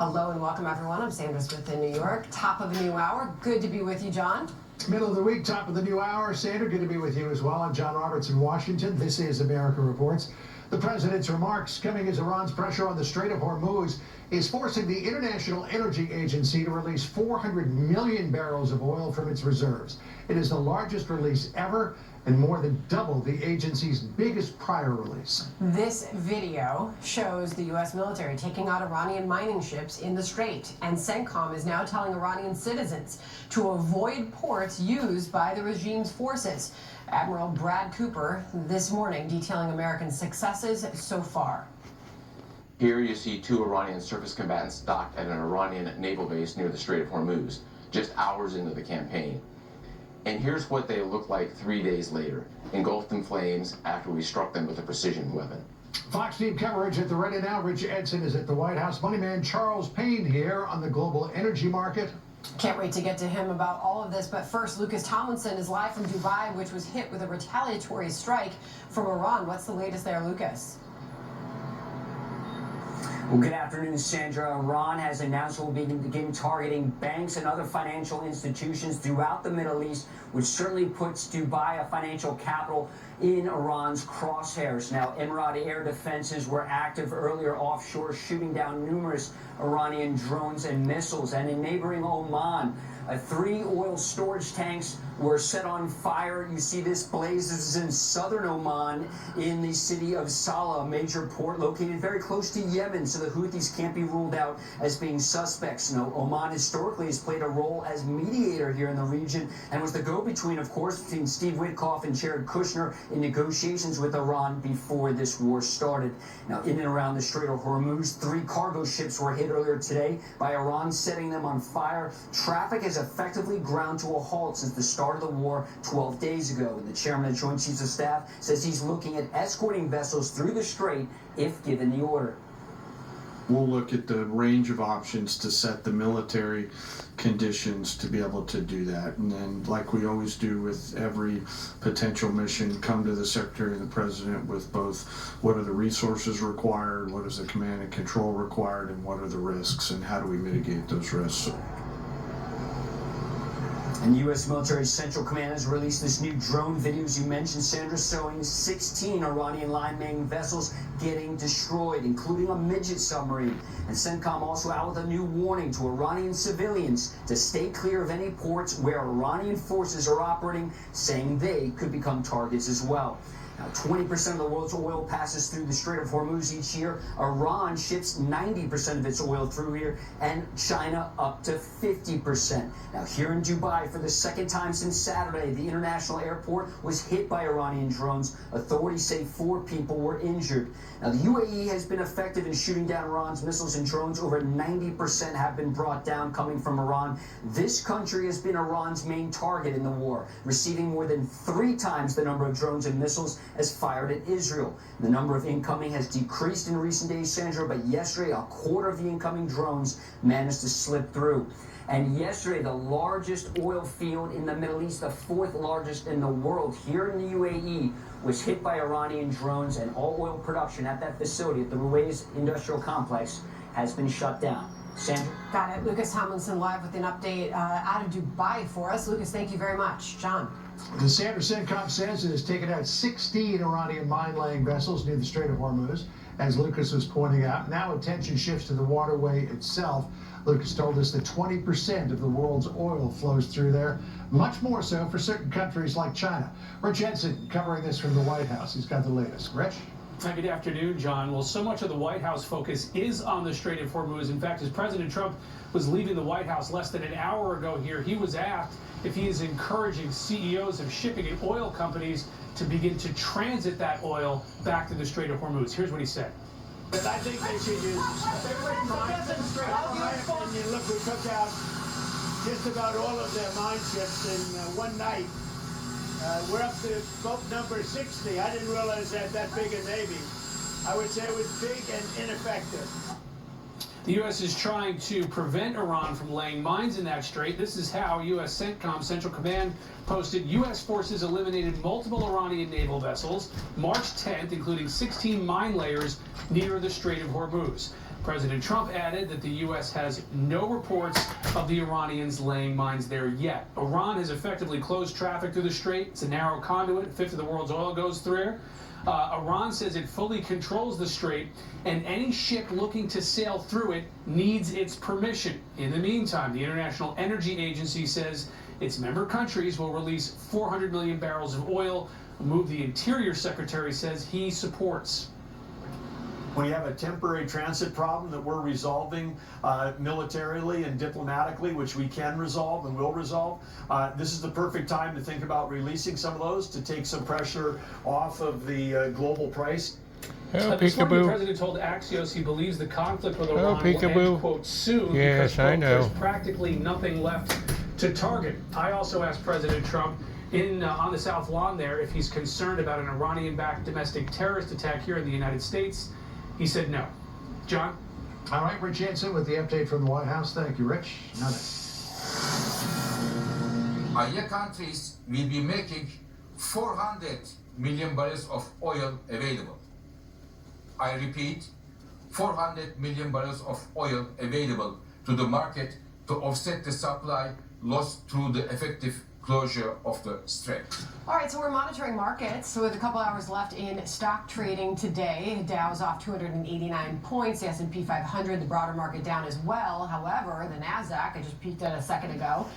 Hello and welcome everyone. I'm Sandra Smith in New York. Top of the new hour. Good to be with you, John. Middle of the week, top of the new hour. Sandra, good to be with you as well. I'm John Roberts in Washington. This is America Reports. The president's remarks coming as Iran's pressure on the Strait of Hormuz is forcing the International Energy Agency to release 400 million barrels of oil from its reserves. It is the largest release ever and more than double the agency's biggest prior release. This video shows the U.S. military taking out Iranian mining ships in the Strait, and CENTCOM is now telling Iranian citizens to avoid ports used by the regime's forces. Admiral Brad Cooper this morning detailing American successes so far. Here you see two Iranian surface combatants docked at an Iranian naval base near the Strait of Hormuz, just hours into the campaign. And here's what they looked like 3 days later, engulfed in flames after we struck them with a precision weapon. Fox Team coverage at the Ready Now. Rich Edson is at the White House. Money man Charles Payne here on the global energy market. Can't wait to get to him about all of this, but first, Lucas Tomlinson is live from Dubai, which was hit with a retaliatory strike from Iran. What's the latest there, Lucas? Well, good afternoon, Sandra. Iran has announced it will begin targeting banks and other financial institutions throughout the Middle East, which certainly puts Dubai, a financial capital, in Iran's crosshairs. Now, Emirati air defenses were active earlier offshore, shooting down numerous Iranian drones and missiles. And in neighboring Oman, 3 oil storage tanks were set on fire. You see this blaze. This is in southern Oman in the city of Salah, a major port located very close to Yemen, so the Houthis can't be ruled out as being suspects. Now, Oman historically has played a role as mediator here in the region and was the go-between, of course, between Steve Witkoff and Jared Kushner in negotiations with Iran before this war started. Now, in and around the Strait of Hormuz, 3 cargo ships were hit earlier today by Iran, setting them on fire. Traffic has effectively ground to a halt since the start of the war 12 days ago. And the chairman of the Joint Chiefs of Staff says he's looking at escorting vessels through the strait if given the order. We'll look at the range of options to set the military conditions to be able to do that. And then, like we always do with every potential mission, come to the Secretary and the President with both what are the resources required, what is the command and control required, and what are the risks, and how do we mitigate those risks. And U.S. Military Central Command has released this new drone video, as you mentioned, Sandra, showing 16 Iranian line-making vessels getting destroyed, including a midget submarine. And CENTCOM also out with a new warning to Iranian civilians to stay clear of any ports where Iranian forces are operating, saying they could become targets as well. Now, 20% of the world's oil passes through the Strait of Hormuz each year. Iran ships 90% of its oil through here, and China up to 50%. Now, here in Dubai, for the second time since Saturday, the international airport was hit by Iranian drones. Authorities say 4 people were injured. Now, the UAE has been effective in shooting down Iran's missiles and drones. Over 90% have been brought down coming from Iran. This country has been Iran's main target in the war, receiving more than 3 times the number of drones and missiles as fired at Israel. The number of incoming has decreased in recent days, Sandra, but yesterday a quarter of the incoming drones managed to slip through. And yesterday, the largest oil field in the Middle East, the 4th largest in the world, here in the UAE, was hit by Iranian drones, and all oil production at that facility, at the Ruwais Industrial Complex, has been shut down. Sandra? Got it. Lucas Tomlinson live with an update out of Dubai for us. Lucas, thank you very much. John? The Sandra CENTCOM says it has taken out 16 Iranian mine-laying vessels near the Strait of Hormuz, as Lucas was pointing out. Now attention shifts to the waterway itself. Lucas told us that 20% of the world's oil flows through there, much more so for certain countries like China. Rich Edson covering this from the White House. He's got the latest. Rich? Good afternoon, John. Well, so much of the White House focus is on the Strait of Hormuz. In fact, as President Trump was leaving the White House less than an hour ago here, he was asked if he is encouraging CEOs of shipping and oil companies to begin to transit that oil back to the Strait of Hormuz. Here's what he said. But I think they should use my opinion. Look, we took out just about all of their mine ships in one night. We're up to boat number 60. I didn't realize they had that big a Navy. I would say it was big and ineffective. The U.S. is trying to prevent Iran from laying mines in that strait. This is how U.S. CENTCOM Central Command posted U.S. forces eliminated multiple Iranian naval vessels March 10th, including 16 mine layers near the Strait of Hormuz. President Trump added that the U.S. has no reports of the Iranians laying mines there yet. Iran has effectively closed traffic through the strait. It's a narrow conduit. A fifth of the world's oil goes through. Iran says it fully controls the strait, and any ship looking to sail through it needs its permission. In the meantime, the International Energy Agency says its member countries will release 400 million barrels of oil, a move the Interior Secretary says he supports. We have a temporary transit problem that we're resolving militarily and diplomatically, which we can resolve and will resolve. This is the perfect time to think about releasing some of those to take some pressure off of the global price. This morning, the president told Axios he believes the conflict with Iran will end, quote, soon, yes, because, quote, I know. there's practically nothing left to target. I also asked President Trump on the South Lawn there if he's concerned about an Iranian-backed domestic terrorist attack here in the United States. He said no. John? All right, Rich Jensen with the update from the White House. Thank you, Rich. Nothing. Our countries will be making 400 million barrels of oil available. I repeat, 400 million barrels of oil available to the market to offset the supply lost through the effective closure of the strait. All right, so we're monitoring markets. So with a couple hours left in stock trading today, Dow's off 289 points, the S&P 500, the broader market down as well. However, the NASDAQ, I just peeked at a second ago,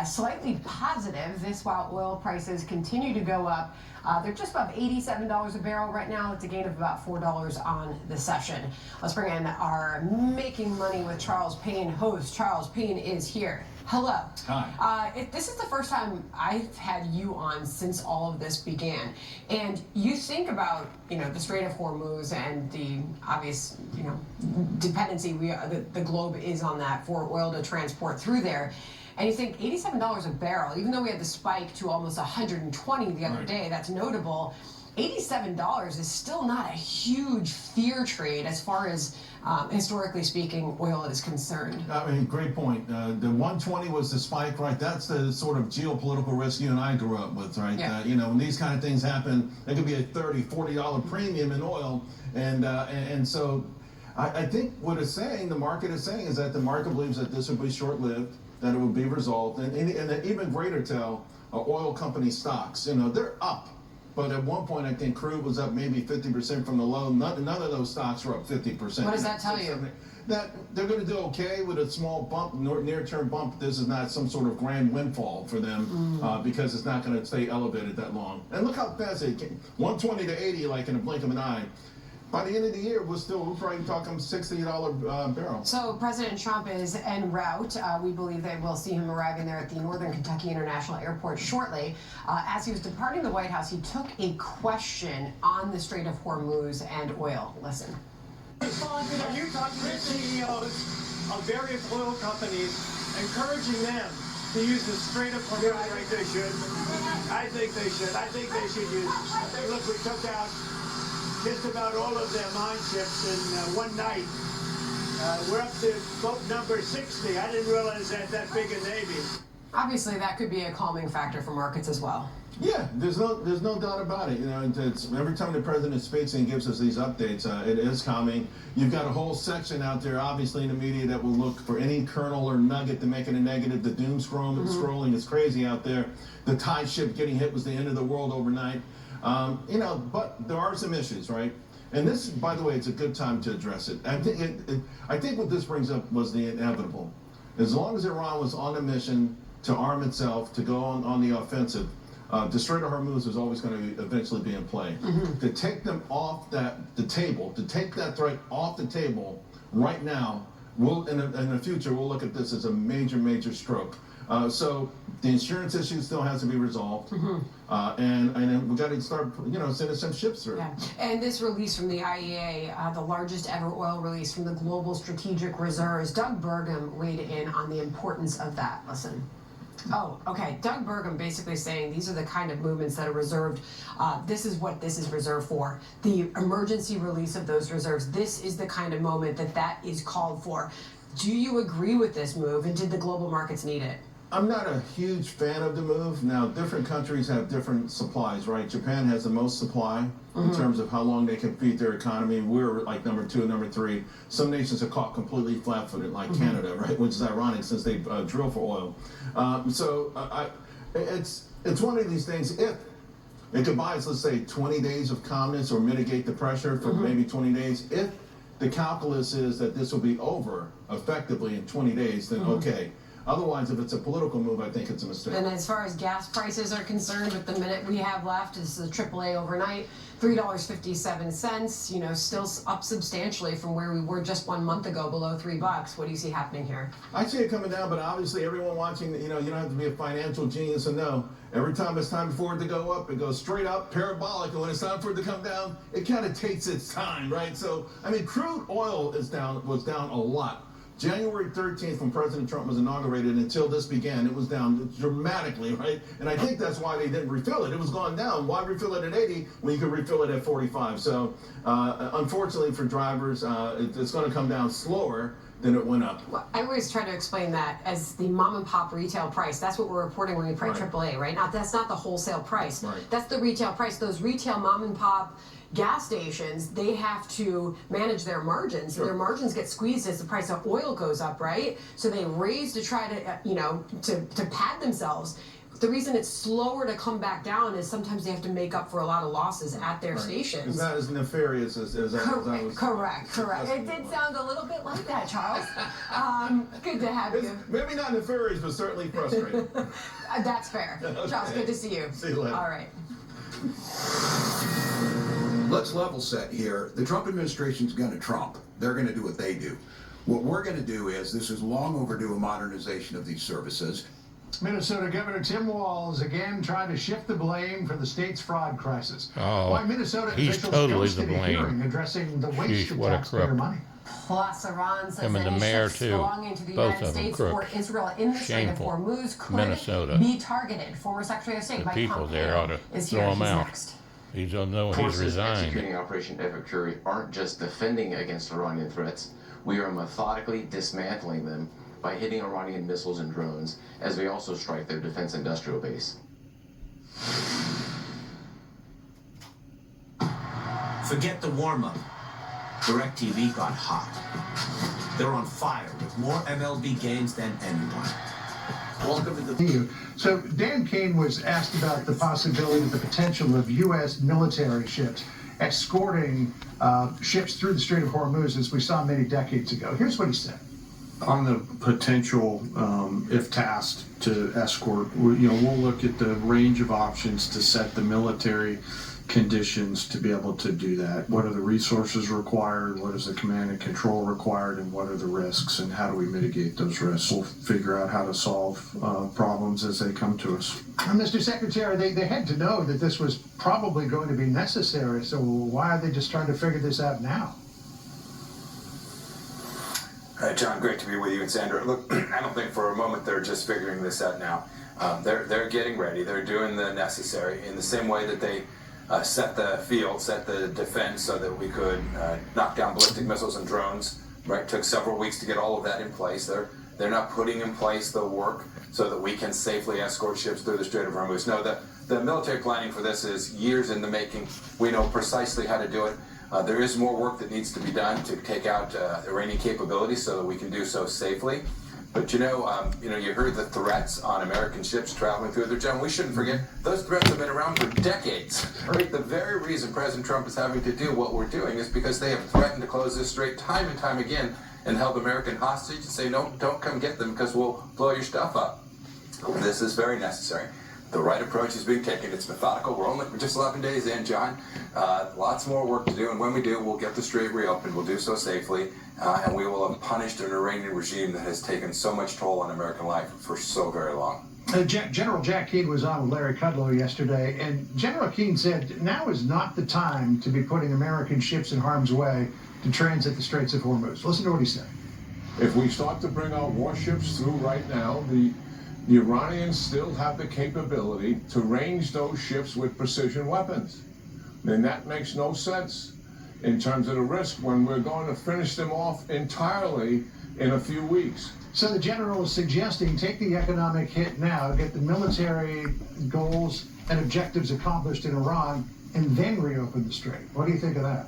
slightly positive. This while oil prices continue to go up. They're just above $87 a barrel right now. It's a gain of about $4 on the session. Let's bring in our Making Money with Charles Payne host. Charles Payne is here. Hello. Hi. This is the first time I've had you on since all of this began. And you think about, the Strait of Hormuz and the obvious, dependency the globe is on that for oil to transport through there. And you think $87 a barrel, even though we had the spike to almost 120 the other day, that's notable. $87 is still not a huge fear trade as far as, historically speaking, oil is concerned. I mean, great point. The 120 was the spike, right? That's the sort of geopolitical risk you and I grew up with, right? Yeah. When these kind of things happen, there could be a $30, $40 premium in oil. And so I think what it's saying, the market is saying, is that the market believes that this will be short-lived, that it will be resolved. And an even greater tell, oil company stocks, they're up. But at one point, I think crude was up maybe 50% from the low. None of those stocks were up 50%. What does that tell you? That they're going to do okay with a small bump, near-term bump. This is not some sort of grand windfall for them because it's not going to stay elevated that long. And look how fast it came. 120 to 80, like in a blink of an eye. By the end of the year, we're probably talking $60 barrel. So President Trump is en route. We believe that we'll see him arriving there at the Northern Kentucky International Airport shortly. As he was departing the White House, he took a question on the Strait of Hormuz and oil. Listen. Are you talking to CEOs of various oil companies, encouraging them to use the Strait of Hormuz? Yeah, I think they should. I think they should use it. Look, we took out just about all of their mine ships in one night. We're up to boat number 60. I didn't realize that big a Navy. Obviously, that could be a calming factor for markets as well. Yeah, there's no doubt about it. Every time the president speaks and gives us these updates, it is calming. You've got a whole section out there, obviously in the media, that will look for any kernel or nugget to make it a negative. The doom scrolling is crazy out there. The Thai ship getting hit was the end of the world overnight. But there are some issues, right? And this, by the way, it's a good time to address it. I think what this brings up was the inevitable. As long as Iran was on a mission to arm itself, to go on the offensive, the Strait of Hormuz is always going to eventually be in play. To take them off the table, to take that threat off the table right now, in the future, we'll look at this as a major, major stroke. So the insurance issue still has to be resolved, and we got to start, sending some ships through. Yeah. And this release from the IEA, the largest ever oil release from the global strategic reserves. Doug Burgum weighed in on the importance of that. Listen. Oh, okay. Doug Burgum basically saying these are the kind of movements that are reserved. This is what this is reserved for. The emergency release of those reserves. This is the kind of moment that is called for. Do you agree with this move, and did the global markets need it? I'm not a huge fan of the move. Now, different countries have different supplies, right? Japan has the most supply in terms of how long they can feed their economy. We're like number 2 and number 3. Some nations are caught completely flat-footed, like Canada, right? Which is ironic since they drill for oil. It's one of these things. If it could buy us, let's say, 20 days of calmness or mitigate the pressure for maybe 20 days. If the calculus is that this will be over effectively in 20 days, then okay. Otherwise, if it's a political move, I think it's a mistake. And as far as gas prices are concerned, with the minute we have left, this is the AAA overnight, $3.57, you know, still up substantially from where we were just 1 month ago, below $3. What do you see happening here? I see it coming down, but obviously everyone watching, you know, you don't have to be a financial genius to know. Every time it's time for it to go up, it goes straight up, parabolic, and when it's time for it to come down, it kind of takes its time, right? So, I mean, crude oil was down a lot. January 13th, when President Trump was inaugurated, until this began, it was down dramatically, right? And I think that's why they didn't refill it. It was gone down. Why refill it at 80 when you could refill it at 45? So, unfortunately for drivers, it's going to come down slower than it went up. Well, I always try to explain that as the mom and pop retail price. That's what we're reporting when we print AAA, right? That's not the wholesale price. Right. That's the retail price. Those retail mom and pop gas stations, they have to manage their margins. Sure. Their margins get squeezed as the price of oil goes up, right? So they raise to try to, to pad themselves. The reason it's slower to come back down is sometimes they have to make up for a lot of losses at their stations. It's not as nefarious as I was. Correct. It did sound a little bit like that, Charles. Good to have you. Maybe not nefarious, but certainly frustrating. That's fair. Okay. Charles, good to see you. See you later. All right. Let's level set here. The Trump administration's going to Trump. They're going to do what they do. What we're going to do is, this is long overdue, a modernization of these services. Minnesota Governor Tim Walz again trying to shift the blame for the state's fraud crisis. Oh, Why Minnesota he's officials totally ghosted the a blame. hearing addressing the waste of What a taxpayer crook. money. Plus, Iran says Him and that the any mayor, ships too. belonging to the Both United of them States or crooks. Israel in the Strait of Shameful. Hormuz could Minnesota. be targeted. Former Secretary of State The Mike people Pompeo there ought to is throw here. him He's out. next. He don't know he's Forces resigned. executing Operation Epic Fury aren't just defending against Iranian threats. We are methodically dismantling them by hitting Iranian missiles and drones, as we also strike their defense industrial base. Forget the warm-up. DirecTV got hot. They're on fire with more MLB games than anyone. Welcome to the... So Dan Kane was asked about the possibility, the potential of U.S. military ships escorting ships through the Strait of Hormuz, as we saw many decades ago. Here's what he said. On the potential, if tasked to escort, we'll look at the range of options to set the military conditions to be able to do that. What are the resources required? What is the command and control required? And what are the risks? And how do we mitigate those risks? We'll figure out how to solve problems as they come to us. Mr. Secretary, they had to know that this was probably going to be necessary, so why are they just trying to figure this out now? John, great to be with you and Sandra. Look, I don't think for a moment they're just figuring this out now. They're getting ready. They're doing the necessary in the same way that they set the field, set the defense so that we could knock down ballistic missiles and drones. Right, took several weeks to get all of that in place. They're now putting in place the work so that we can safely escort ships through the Strait of Hormuz. No, the military planning for this is years in the making. We know precisely how to do it. There is more work that needs to be done to take out Iranian capabilities so that we can do so safely. But you heard the threats on American ships traveling through there, John. We shouldn't forget those threats have been around for decades. Right? The very reason President Trump is having to do what we're doing is because they have threatened to close this strait time and time again and held American hostage and say, no, don't come get them because we'll blow your stuff up. This is very necessary. The right approach is being taken. It's methodical. We're just 11 days in, John. Lots more work to do, and when we do, we'll get the strait reopened. We'll do so safely, and we will have punished an Iranian regime that has taken so much toll on American life for so very long. General Jack Keane was on with Larry Kudlow yesterday, and General Keane said now is not the time to be putting American ships in harm's way to transit the Straits of Hormuz. Listen to what he said. If we start to bring our warships through right now, the Iranians still have the capability to range those ships with precision weapons. And that makes no sense in terms of the risk when we're going to finish them off entirely in a few weeks. So the general is suggesting take the economic hit now, get the military goals and objectives accomplished in Iran, and then reopen the strait. What do you think of that?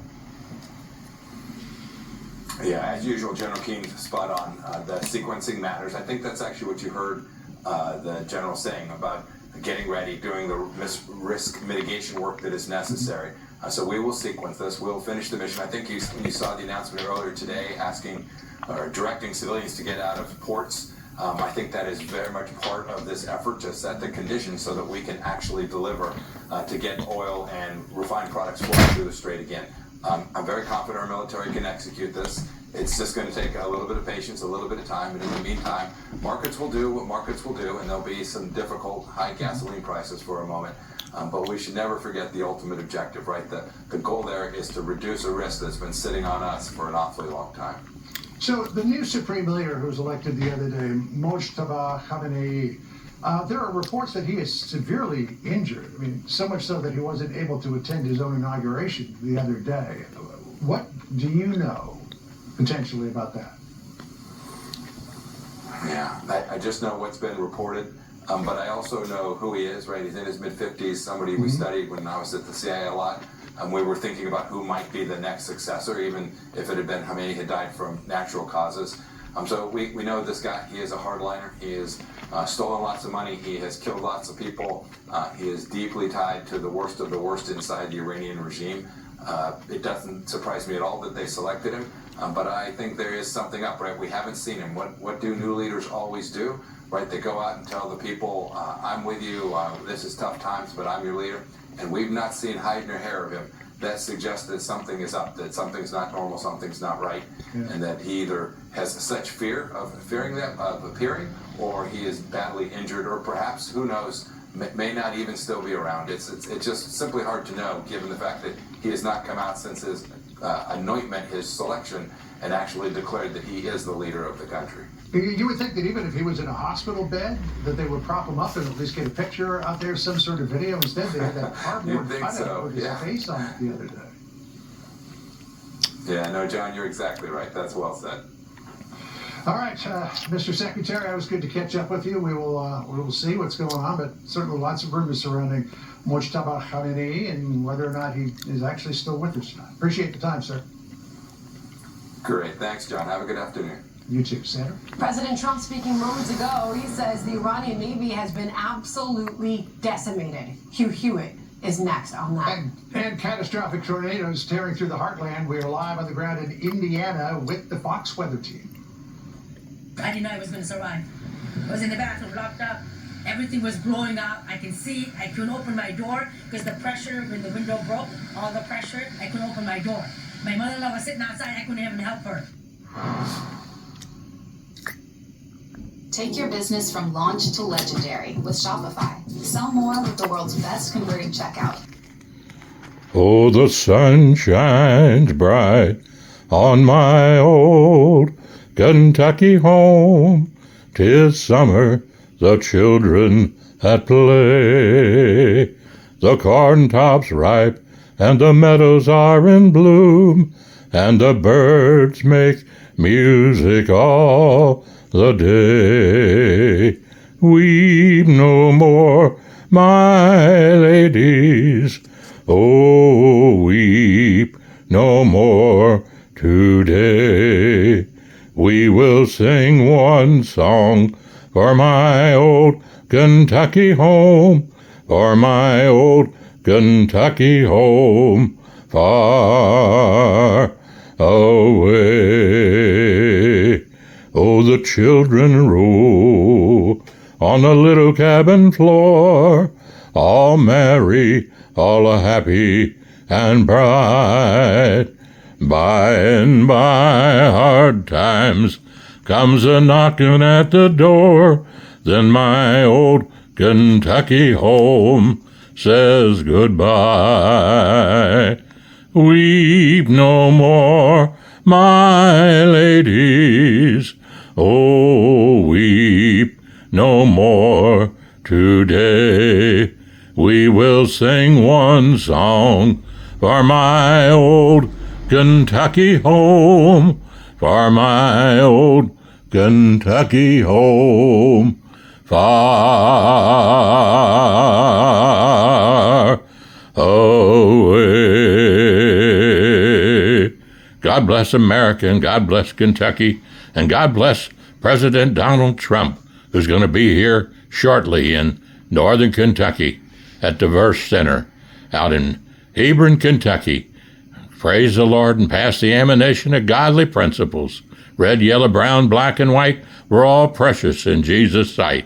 Yeah, as usual, General Keene's spot on. The sequencing matters. I think that's actually what you heard the general saying about getting ready, doing the risk mitigation work that is necessary. So we will sequence this. We'll finish the mission. I think you saw the announcement earlier today asking or directing civilians to get out of ports. I think that is very much part of this effort to set the conditions so that we can actually deliver to get oil and refined products flowing through the strait again. I'm very confident our military can execute this. It's just going to take a little bit of patience, a little bit of time, and in the meantime, markets will do what markets will do, and there'll be some difficult high gasoline prices for a moment. But we should never forget the ultimate objective, right? The goal there is to reduce a risk that's been sitting on us for an awfully long time. So the new supreme leader who was elected the other day, Mojtaba Khamenei, there are reports that he is severely injured. I mean, so much so that he wasn't able to attend his own inauguration the other day. What do you know potentially about that? Yeah, I just know what's been reported, but I also know who he is, right? He's in his mid-50s, somebody we studied when I was at the CIA a lot. We were thinking about who might be the next successor, even if it had been Khamenei had died from natural causes. So we know this guy. He is a hardliner. He has stolen lots of money. He has killed lots of people. He is deeply tied to the worst of the worst inside the Iranian regime. It doesn't surprise me at all that they selected him, but I think there is something up, right? We haven't seen him. What do new leaders always do, right? They go out and tell the people, I'm with you, this is tough times, but I'm your leader. And we've not seen hide nor hair of him. That suggests that something is up, that something's not normal, something's not right, and that he either has such fear of appearing, or he is badly injured, or perhaps, who knows, may not even still be around. It's just simply hard to know, given the fact that he has not come out since his anointment, his selection, and actually declared that he is the leader of the country. You would think that even if he was in a hospital bed, that they would prop him up and at least get a picture out there, some sort of video. Instead, they had that cardboard cutout with his face on it the other day. Yeah, no, John, you're exactly right. That's well said. All right, Mr. Secretary, it was good to catch up with you. We will see what's going on, but certainly lots of rumors surrounding Mojtaba Khamenei and whether or not he is actually still with us. Appreciate the time, sir. Great. Thanks, John. Have a good afternoon. You too, Sandra. President Trump speaking moments ago, he says the Iranian Navy has been absolutely decimated. Hugh Hewitt is next on that. And catastrophic tornadoes tearing through the heartland. We are live on the ground in Indiana with the Fox Weather Team. I didn't know I was going to survive. I was in the bathroom, locked up. Everything was blowing up. I can see. I couldn't open my door because the pressure when the window broke, all the pressure, I couldn't open my door. My mother-in-law was sitting outside. I couldn't even help her. Take your business from launch to legendary with Shopify. Sell more with the world's best converting checkout. Oh, the sun shines bright on my old Kentucky home. 'Tis summer, the children at play. The corn tops ripe and the meadows are in bloom, and the birds make music all the day. Weep no more, my ladies, oh, weep no more today. We will sing one song for my old Kentucky home, for my old Kentucky home, far away. Oh, the children roll on the little cabin floor, all merry, all happy and bright. By and by hard times comes a knocking at the door, then my old Kentucky home says goodbye. Weep no more, my ladies, oh, weep no more today. We will sing one song for my old Kentucky home, for my old Kentucky home, far away. God bless America, and God bless Kentucky, and God bless President Donald Trump, who's going to be here shortly in northern Kentucky at the Verse Center out in Hebron, Kentucky. Praise the Lord and pass the ammunition of godly principles. Red, yellow, brown, black, and white, we're all precious in Jesus' sight.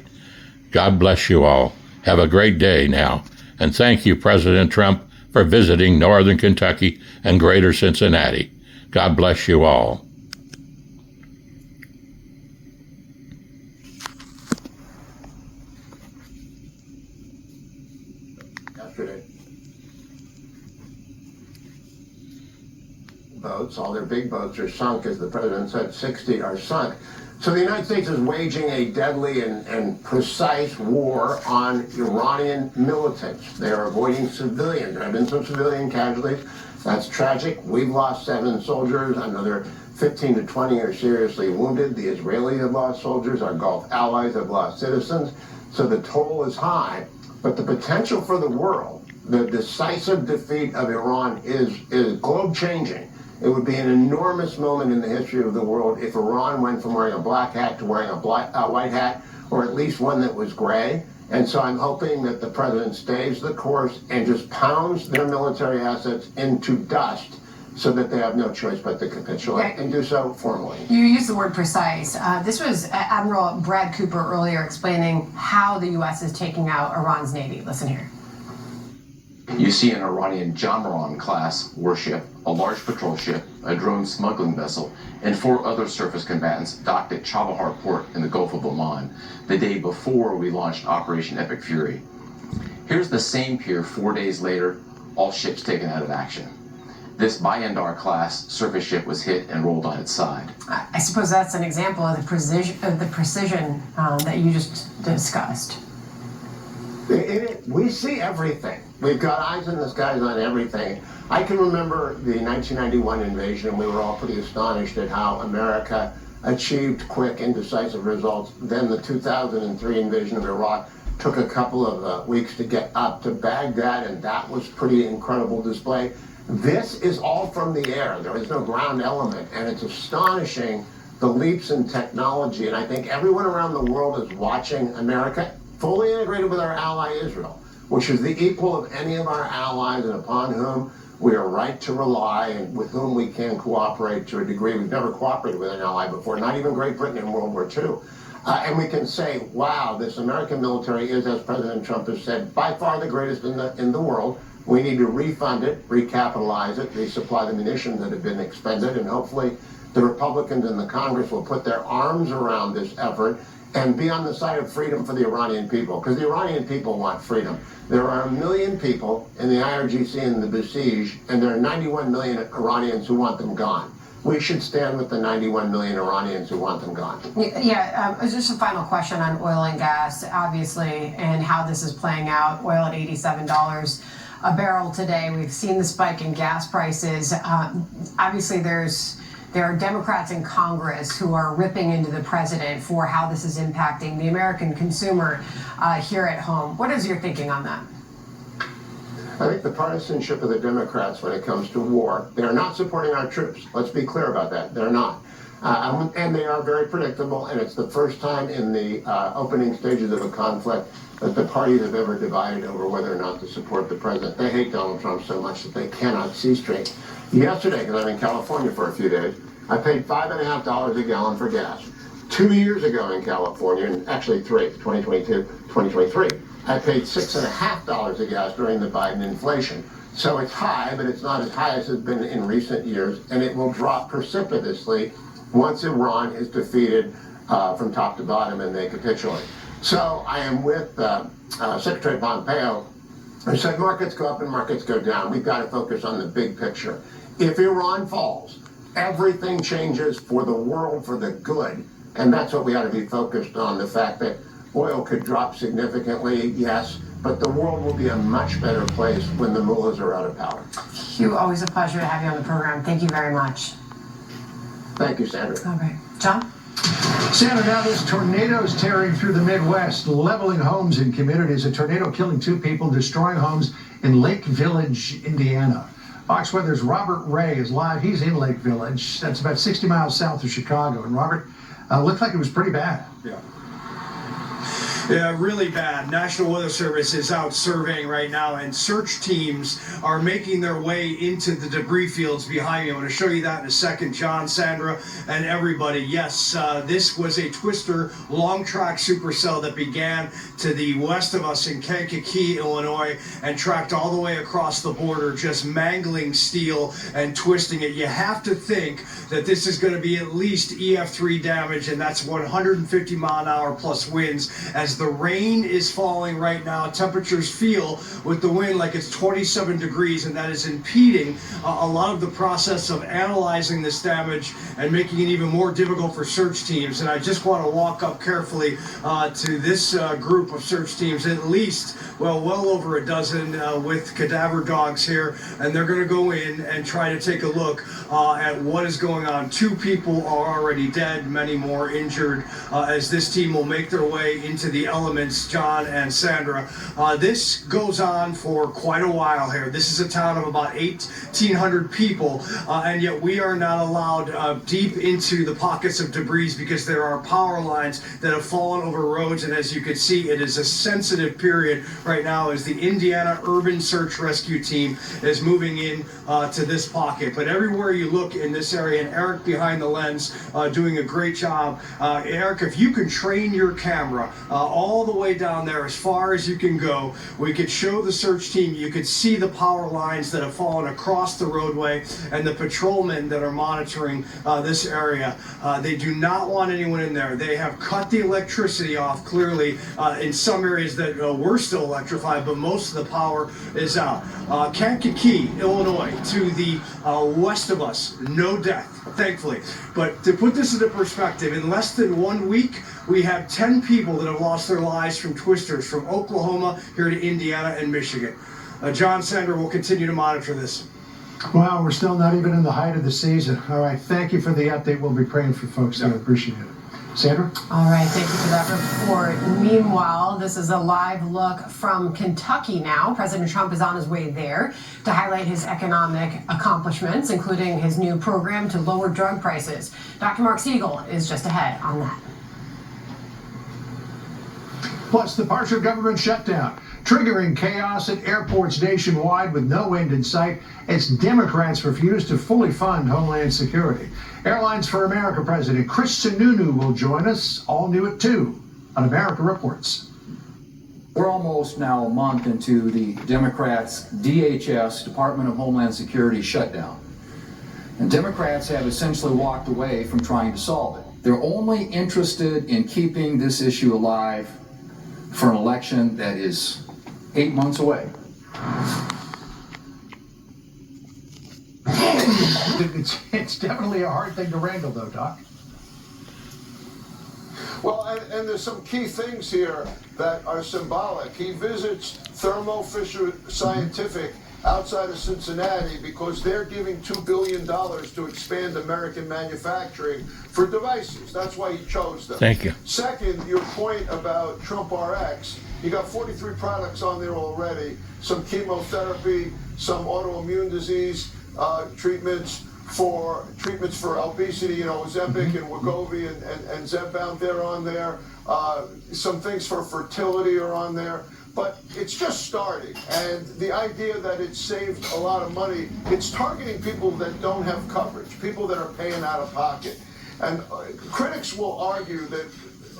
God bless you all. Have a great day now. And thank you, President Trump, for visiting northern Kentucky and greater Cincinnati. God bless you all. Yesterday, boats, all their big boats are sunk, as the president said, 60 are sunk. So the United States is waging a deadly and precise war on Iranian militants. They are avoiding civilians. There have been some civilian casualties. That's tragic. We've lost 7 soldiers. Another 15 to 20 are seriously wounded. The Israelis have lost soldiers. Our Gulf allies have lost citizens. So the toll is high. But the potential for the world, the decisive defeat of Iran is globe-changing. It would be an enormous moment in the history of the world if Iran went from wearing a black hat to wearing a white hat, or at least one that was gray. And so I'm hoping that the president stays the course and just pounds their military assets into dust so that they have no choice but to capitulate, and do so formally. You used the word precise. This was Admiral Brad Cooper earlier explaining how the U.S. is taking out Iran's Navy. Listen here. You see an Iranian Jamaran-class warship, a large patrol ship, a drone smuggling vessel, and 4 other surface combatants docked at Chabahar port in the Gulf of Oman the day before we launched Operation Epic Fury. Here's the same pier 4 days later, all ships taken out of action. This Bayandar-class surface ship was hit and rolled on its side. I suppose that's an example of the precision that you just discussed. We see everything. We've got eyes in the skies on everything. I can remember the 1991 invasion, and we were all pretty astonished at how America achieved quick and decisive results. Then the 2003 invasion of Iraq took a couple of weeks to get up to Baghdad, and that was pretty incredible display. This is all from the air. There is no ground element, and it's astonishing the leaps in technology. And I think everyone around the world is watching America fully integrated with our ally Israel, which is the equal of any of our allies and upon whom we are right to rely and with whom we can cooperate to a degree we've never cooperated with an ally before, not even Great Britain in World War II. And we can say, wow, this American military is, as President Trump has said, by far the greatest in the world. We need to refund it, recapitalize it, resupply the munitions that have been expended, and hopefully the Republicans in the Congress will put their arms around this effort and be on the side of freedom for the Iranian people, because the Iranian people want freedom. There are 1 million people in the IRGC and the besieged, and there are 91 million Iranians who want them gone. We should stand with the 91 million Iranians who want them gone. Yeah, just a final question on oil and gas, obviously, and how this is playing out. Oil at $87 a barrel today. We've seen the spike in gas prices. Obviously, there are Democrats in Congress who are ripping into the president for how this is impacting the American consumer here at home. What is your thinking on that? I think the partisanship of the Democrats when it comes to war, they are not supporting our troops. Let's be clear about that. They're not. And they are very predictable, and it's the first time in the opening stages of a conflict that the parties have ever divided over whether or not to support the president. They hate Donald Trump so much that they cannot see straight. Yesterday, because I'm in California for a few days, I paid $5.50 a gallon for gas. 2 years ago in California, and actually 2022, 2023, I paid $6.50 a gas during the Biden inflation. So it's high, but it's not as high as it's been in recent years, and it will drop precipitously once Iran is defeated from top to bottom and they capitulate. So I am with Secretary Pompeo, who said markets go up and markets go down. We've got to focus on the big picture. If Iran falls, everything changes for the world for the good, and that's what we ought to be focused on, the fact that oil could drop significantly, yes, but the world will be a much better place when the mullahs are out of power. Hugh, always a pleasure to have you on the program. Thank you very much. Thank you, Sandra. All right. John? Santa, now this tornado's tearing through the Midwest, leveling homes and communities. A tornado killing 2 people, destroying homes in Lake Village, Indiana. Fox Weather's Robert Ray is live. He's in Lake Village. That's about 60 miles south of Chicago. And Robert, looked like it was pretty bad. Yeah, really bad. National Weather Service is out surveying right now, and search teams are making their way into the debris fields behind me. I'm going to show you that in a second, John, Sandra, and everybody. Yes, this was a twister long track supercell that began to the west of us in Kankakee, Illinois, and tracked all the way across the border, just mangling steel and twisting it. You have to think that this is going to be at least EF3 damage, and that's 150 mile an hour plus winds. As the rain is falling right now, temperatures feel with the wind like it's 27 degrees, and that is impeding a lot of the process of analyzing this damage and making it even more difficult for search teams. And I just want to walk up carefully to this group of search teams, at least, well over a dozen with cadaver dogs here, and they're going to go in and try to take a look at what is going on. 2 people are already dead, many more injured, as this team will make their way into the elements, John and Sandra. This goes on for quite a while here. This is a town of about 1,800 people, and yet we are not allowed deep into the pockets of debris because there are power lines that have fallen over roads, and as you can see, it is a sensitive period right now as the Indiana Urban Search Rescue Team is moving in to this pocket. But everywhere you look in this area, and Eric behind the lens doing a great job. Eric, if you can train your camera all the way down there as far as you can go, we could show the search team, you could see the power lines that have fallen across the roadway and the patrolmen that are monitoring this area. They do not want anyone in there. They have cut the electricity off clearly in some areas that were still electrified, but most of the power is out. Kankakee, Illinois, to the west of us, no death, thankfully. But to put this into perspective, in less than 1 week, we have 10 people that have lost their lives from twisters from Oklahoma here to Indiana and Michigan. John, Sandra will continue to monitor this. Wow, we're still not even in the height of the season. All right, thank you for the update. We'll be praying for folks there. Appreciate it. Sandra? All right, thank you for that report. Meanwhile, this is a live look from Kentucky now. President Trump is on his way there to highlight his economic accomplishments, including his new program to lower drug prices. Dr. Mark Siegel is just ahead on that. Plus, the partial government shutdown, triggering chaos at airports nationwide with no end in sight as Democrats refuse to fully fund Homeland Security. Airlines for America President Chris Sununu will join us, all new at 2 on America Reports. We're almost now a month into the Democrats' DHS, Department of Homeland Security, shutdown. And Democrats have essentially walked away from trying to solve it. They're only interested in keeping this issue alive for an election that is 8 months away. It's definitely a hard thing to wrangle, though, Doc. Well, and there's some key things here that are symbolic. He visits Thermo Fisher Scientific outside of Cincinnati because they're giving $2 billion to expand American manufacturing for devices. That's why he chose them. Thank you. Second, your point about Trump RX, you got 43 products on there already, some chemotherapy, some autoimmune disease treatments for obesity, you know, Ozempic and Wegovy and Zepbound, they're on there. Some things for fertility are on there. But it's just starting, and the idea that it saved a lot of money, it's targeting people that don't have coverage, people that are paying out of pocket. And critics will argue that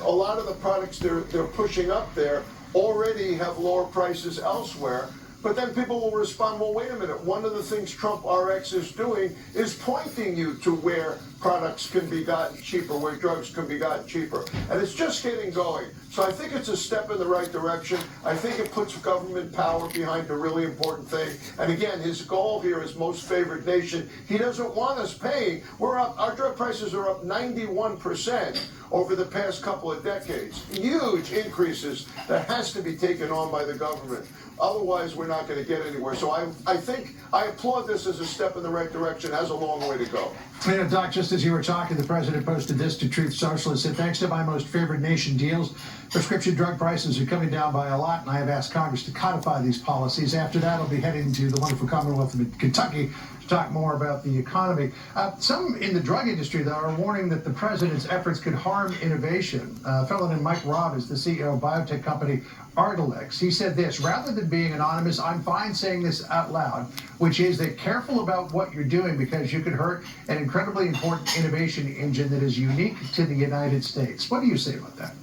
a lot of the products they're pushing up there already have lower prices elsewhere. But then people will respond, well, wait a minute, one of the things Trump RX is doing is pointing you to where products can be gotten cheaper, where drugs can be gotten cheaper. And it's just getting going. So I think it's a step in the right direction. I think it puts government power behind a really important thing. And again, his goal here is most favored nation. He doesn't want us paying. We're up, our drug prices are up 91% over the past couple of decades. Huge increases that has to be taken on by the government. Otherwise, we're not going to get anywhere. So I think I applaud this as a step in the right direction. It has a long way to go. You know, Doc, just Just as you were talking, the president posted this to Truth Social. It said, thanks to my most favored nation deals, prescription drug prices are coming down by a lot, and I have asked Congress to codify these policies. After that, I'll be heading to the wonderful Commonwealth of Kentucky to talk more about the economy. Some in the drug industry, though, are warning that the president's efforts could harm innovation. A fellow named Mike Robb is the CEO of biotech company Ardelyx. He said this, rather than being anonymous, I'm fine saying this out loud, which is that careful about what you're doing because you could hurt an incredibly important innovation engine that is unique to the United States. What do you say about that?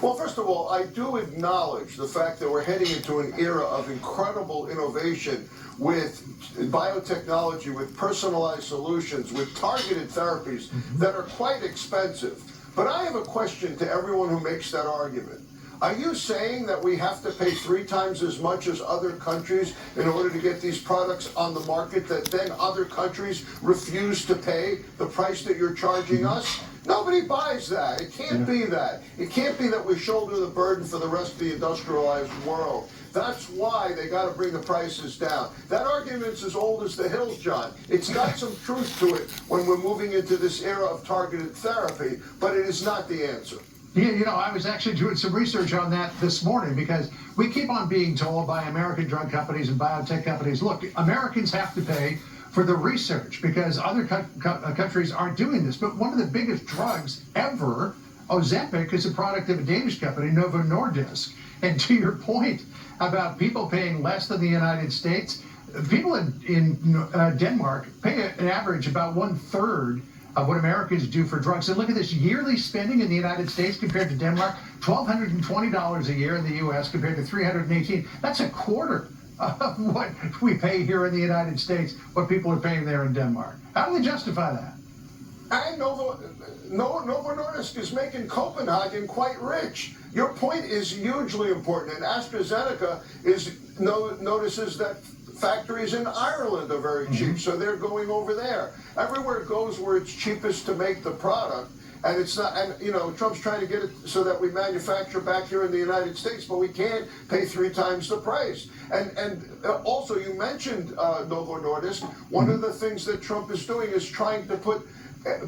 Well, first of all, I do acknowledge the fact that we're heading into an era of incredible innovation with biotechnology, with personalized solutions, with targeted therapies that are quite expensive. But I have a question to everyone who makes that argument. Are you saying that we have to pay 3 times as much as other countries in order to get these products on the market, that then other countries refuse to pay the price that you're charging us? Nobody buys that. It can't be that. It can't be that we shoulder the burden for the rest of the industrialized world. That's why they got to bring the prices down. That argument's as old as the hills, John. It's got some truth to it when we're moving into this era of targeted therapy, but it is not the answer. Yeah, you know, I was actually doing some research on that this morning because we keep on being told by American drug companies and biotech companies, look, Americans have to pay for the research because other countries aren't doing this. But one of the biggest drugs ever, Ozempic, is a product of a Danish company, Novo Nordisk. And to your point about people paying less than the United States, people in Denmark pay an average about 1/3 of what Americans do for drugs. And look at this yearly spending in the United States compared to Denmark, $1,220 a year in the U.S. compared to $318. That's a quarter of what we pay here in the United States, what people are paying there in Denmark. How do they justify that? And Novo Nordisk is making Copenhagen quite rich. Your point is hugely important, and AstraZeneca notices that factories in Ireland are very cheap, so they're going over there. Everywhere it goes where it's cheapest to make the product, and it's not. And you know, Trump's trying to get it so that we manufacture back here in the United States, but we can't pay 3 times the price. And also, you mentioned Novo Nordisk. One of the things that Trump is doing is trying to put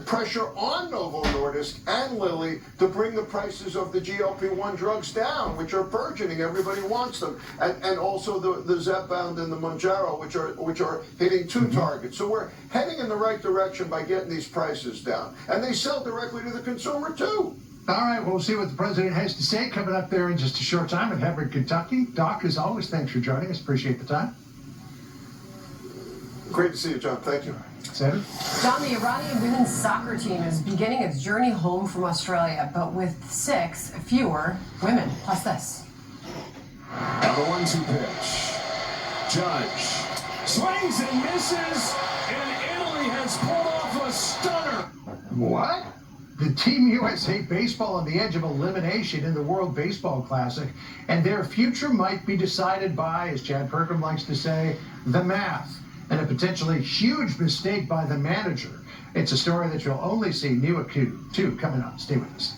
pressure on Novo Nordisk and Lilly to bring the prices of the GLP-1 drugs down, which are burgeoning. Everybody wants them, and also the Zepbound and the Mounjaro, which are hitting 2 targets. So we're heading in the right direction by getting these prices down, and they sell directly to the consumer too. All right, well, we'll see what the president has to say coming up there in just a short time in Hebron, Kentucky. Doc, as always, thanks for joining us. Appreciate the time. Great to see you, John. Thank you. Senator? John, the Iranian women's soccer team is beginning its journey home from Australia, but with 6 fewer women. Plus this. Now the 1-2 pitch. Judge swings and misses, and Italy has pulled off a stunner. What? The Team USA baseball on the edge of elimination in the World Baseball Classic, and their future might be decided by, as Chad Perkham likes to say, the math. And a potentially huge mistake by the manager. It's a story that you'll only see new at 2 coming up. Stay with us.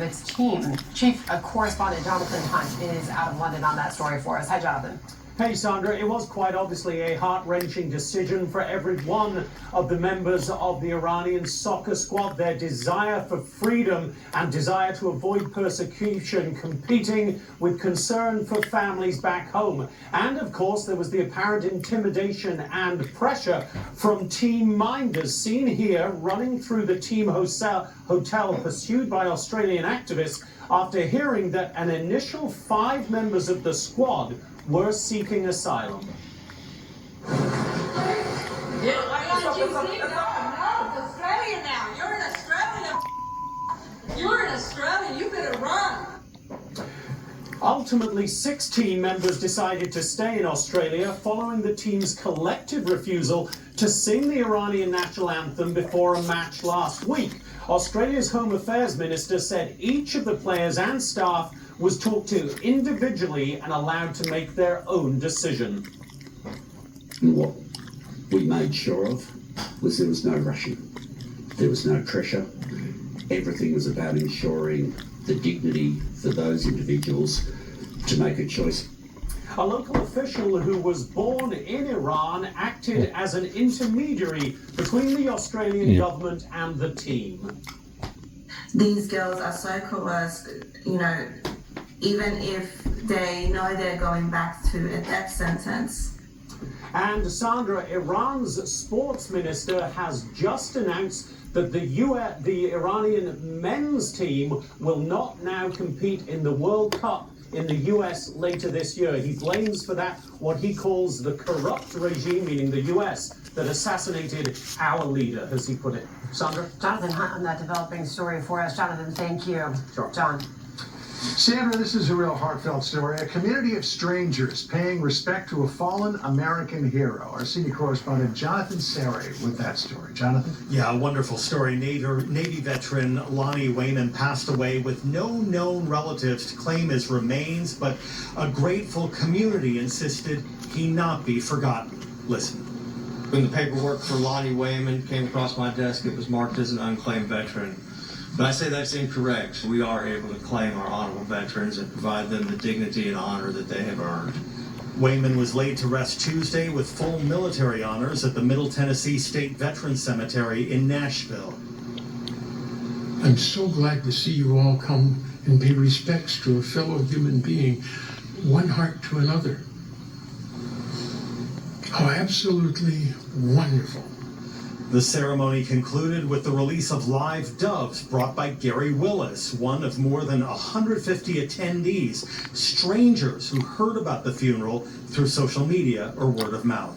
Its team. Chief Correspondent Jonathan Hunt is out of London on that story for us. Hi, Jonathan. Hey, Sandra, it was quite obviously a heart-wrenching decision for every one of the members of the Iranian soccer squad. Their desire for freedom and desire to avoid persecution competing with concern for families back home. And, of course, there was the apparent intimidation and pressure from team minders seen here running through the team hotel pursued by Australian activists after hearing that an initial 5 members of the squad were seeking asylum. Australia now. You're in Australia. You're in Australia. You better run. Ultimately, 16 members decided to stay in Australia following the team's collective refusal to sing the Iranian national anthem before a match last week. Australia's Home Affairs Minister said each of the players and staff was talked to individually and allowed to make their own decision. And what we made sure of was there was no rushing. There was no pressure. Everything was about ensuring the dignity for those individuals to make a choice. A local official who was born in Iran acted as an intermediary between the Australian government and the team. These girls are so coerced, you know, even if they know they're going back to a death sentence. And Sandra, Iran's sports minister has just announced that the Iranian men's team will not now compete in the World Cup in the US later this year. He blames for that what he calls the corrupt regime, meaning the US, that assassinated our leader, as he put it. Sandra? Jonathan Hunt on that developing story for us. Jonathan, thank you. Sure. John. Sandra, this is a real heartfelt story. A community of strangers paying respect to a fallen American hero. Our senior correspondent, Jonathan Sari, with that story. Jonathan? Yeah, a wonderful story. Navy veteran Lonnie Wayman passed away with no known relatives to claim his remains, but a grateful community insisted he not be forgotten. Listen. When the paperwork for Lonnie Wayman came across my desk, it was marked as an unclaimed veteran. But I say that's incorrect. We are able to claim our honorable veterans and provide them the dignity and honor that they have earned. Wayman was laid to rest Tuesday with full military honors at the Middle Tennessee State Veterans Cemetery in Nashville. I'm so glad to see you all come and pay respects to a fellow human being, one heart to another. How absolutely wonderful. The ceremony concluded with the release of live doves brought by Gary Willis, one of more than 150 attendees, strangers who heard about the funeral through social media or word of mouth.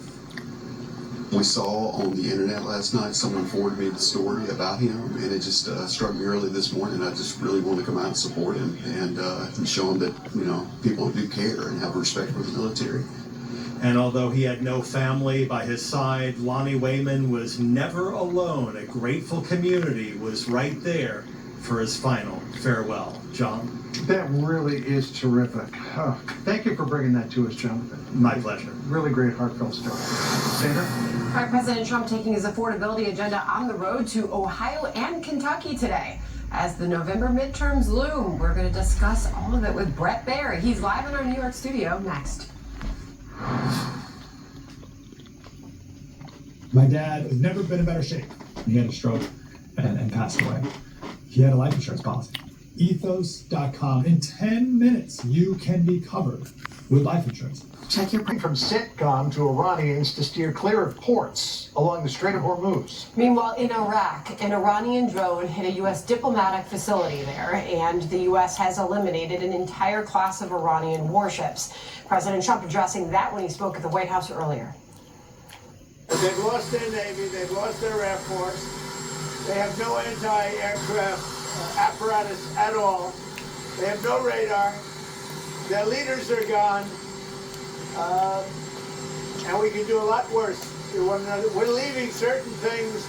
We saw on the internet last night, someone forwarded me the story about him, and it just struck me early this morning. I just really want to come out and support him and show him that, you know, people do care and have respect for the military. And although he had no family by his side, Lonnie Wayman was never alone. A grateful community was right there for his final farewell. John? That really is terrific. Oh, thank you for bringing that to us, Jonathan. My pleasure. Really great, heartfelt story. Sandra? All right, President Trump taking his affordability agenda on the road to Ohio and Kentucky today. As the November midterms loom, we're going to discuss all of it with Brett Baer. He's live in our New York studio next. My dad has never been in better shape. He had a stroke and passed away. He had a life insurance policy. Ethos.com. In 10 minutes, you can be covered with life insurance. Check your from CENTCOM to Iranians to steer clear of ports along the Strait of Hormuz. Meanwhile, in Iraq, an Iranian drone hit a U.S. diplomatic facility there, and the U.S. has eliminated an entire class of Iranian warships. President Trump addressing that when he spoke at the White House earlier. They've lost their Navy, they've lost their Air Force, they have no anti-aircraft apparatus at all, they have no radar, their leaders are gone, and we can do a lot worse to one another. We're leaving certain things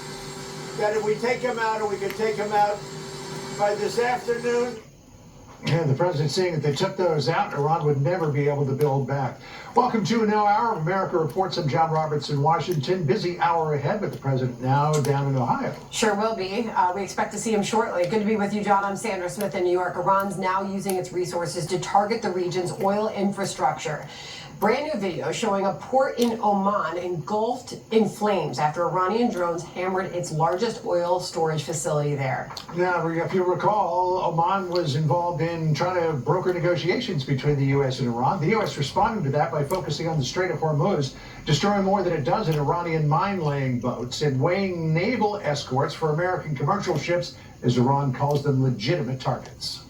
that if we take them out, or we could take them out by this afternoon. And the president saying that they took those out, Iran would never be able to build back. Welcome to a new hour of America Reports. I'm John Roberts in Washington. Busy hour ahead with the president now down in Ohio. Sure will be. We expect to see him shortly. Good to be with you, John. I'm Sandra Smith in New York. Iran's now using its resources to target the region's oil infrastructure. Brand new video showing a port in Oman engulfed in flames after Iranian drones hammered its largest oil storage facility there. Now, if you recall, Oman was involved in trying to broker negotiations between the U.S. and Iran. The U.S. responded to that by focusing on the Strait of Hormuz, destroying more than a dozen Iranian mine-laying boats and weighing naval escorts for American commercial ships, as Iran calls them legitimate targets.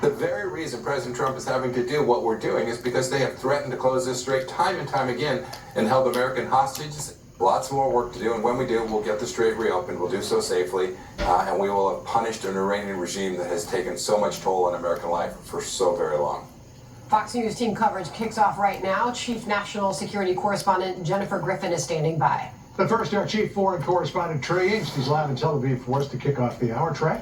The very reason President Trump is having to do what we're doing is because they have threatened to close this strait time and time again and held American hostages. Lots more work to do, and when we do, we'll get the strait reopened. We'll do so safely, and we will have punished an Iranian regime that has taken so much toll on American life for so very long. Fox News team coverage kicks off right now. Chief National Security Correspondent Jennifer Griffin is standing by. But first, our Chief Foreign Correspondent Trey Yingst is live in Tel Aviv for us to kick off the hour. Trey?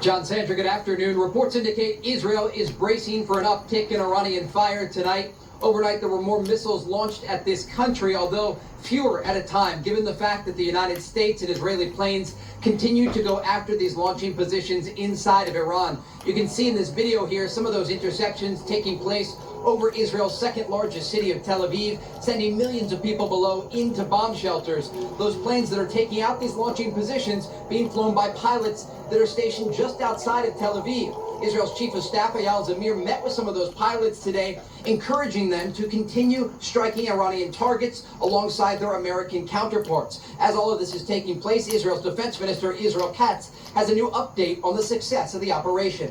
John Sandra, good afternoon. Reports indicate Israel is bracing for an uptick in Iranian fire tonight. Overnight, there were more missiles launched at this country, although fewer at a time, given the fact that the United States and Israeli planes continue to go after these launching positions inside of Iran. You can see in this video here some of those interceptions taking place over Israel's second largest city of Tel Aviv, sending millions of people below into bomb shelters. Those planes that are taking out these launching positions being flown by pilots that are stationed just outside of Tel Aviv. Israel's chief of staff, Eyal Zamir, met with some of those pilots today, encouraging them to continue striking Iranian targets alongside their American counterparts. As all of this is taking place, Israel's defense minister, Israel Katz, has a new update on the success of the operation.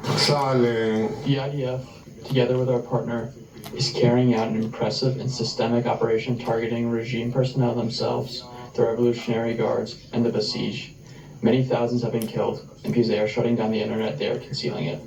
The IDF, together with our partner, is carrying out an impressive and systemic operation targeting regime personnel themselves, the Revolutionary Guards, and the Basij. Many thousands have been killed, and because they are shutting down the internet, they are concealing it.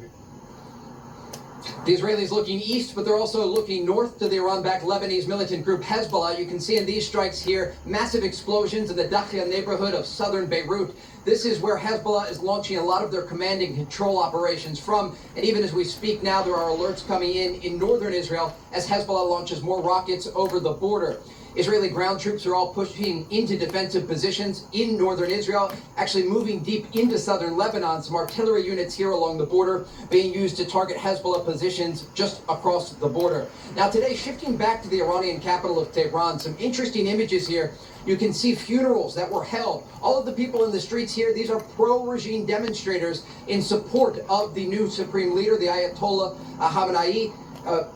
The Israelis looking east, but they're also looking north to the Iran-backed Lebanese militant group Hezbollah. You can see in these strikes here massive explosions in the Dakhia neighborhood of southern Beirut. This is where Hezbollah is launching a lot of their command and control operations from. And even as we speak now, there are alerts coming in northern Israel as Hezbollah launches more rockets over the border. Israeli ground troops are all pushing into defensive positions in northern Israel, actually moving deep into southern Lebanon. Some artillery units here along the border being used to target Hezbollah positions just across the border. Now today, shifting back to the Iranian capital of Tehran, some interesting images here. You can see funerals that were held. All of the people in the streets here, these are pro-regime demonstrators in support of the new supreme leader, the Ayatollah Khamenei,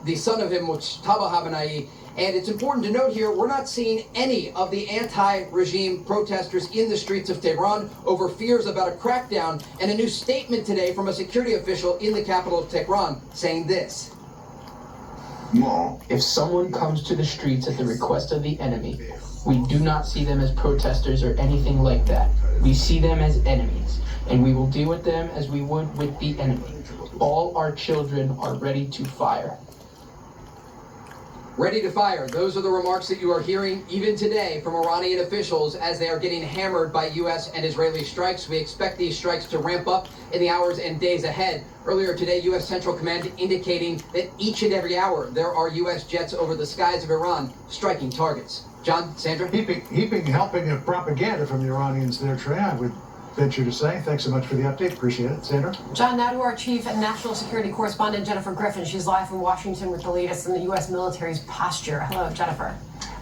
the son of him, Mujtaba Khamenei. And it's important to note here, we're not seeing any of the anti-regime protesters in the streets of Tehran over fears about a crackdown, and a new statement today from a security official in the capital of Tehran saying this. If someone comes to the streets at the request of the enemy, we do not see them as protesters or anything like that. We see them as enemies, and we will deal with them as we would with the enemy. All our children are ready to fire. Ready to fire. Those are the remarks that you are hearing even today from Iranian officials as they are getting hammered by U.S. and Israeli strikes. We expect these strikes to ramp up in the hours and days ahead. Earlier today, U.S. Central Command indicating that each and every hour there are U.S. jets over the skies of Iran striking targets. John, Sandra? Heaping helping of propaganda from the Iranians there, Trey, I would venture to say. Thanks so much for the update. Appreciate it. Sandra? John, now to our chief national security correspondent, Jennifer Griffin. She's live from Washington with the latest in the U.S. military's posture. Hello, Jennifer.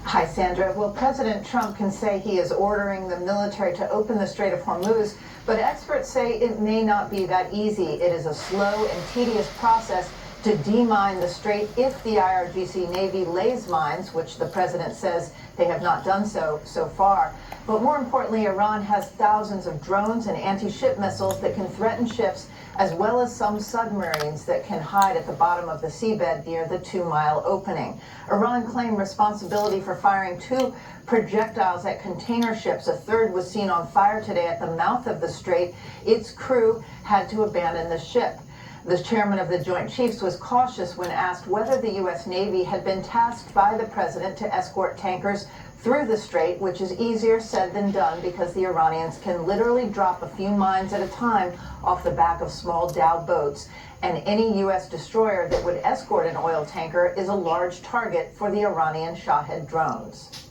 Hi, Sandra. Well, President Trump can say he is ordering the military to open the Strait of Hormuz, but experts say it may not be that easy. It is a slow and tedious process to demine the strait if the IRGC Navy lays mines, which the president says they have not done so far. But more importantly, Iran has thousands of drones and anti-ship missiles that can threaten ships, as well as some submarines that can hide at the bottom of the seabed near the 2-mile opening. Iran claimed responsibility for firing 2 projectiles at container ships. A third was seen on fire today at the mouth of the strait. Its crew had to abandon the ship. The chairman of the Joint Chiefs was cautious when asked whether the U.S. Navy had been tasked by the president to escort tankers through the strait, which is easier said than done because the Iranians can literally drop a few mines at a time off the back of small Dow boats, and any U.S. destroyer that would escort an oil tanker is a large target for the Iranian Shahed drones.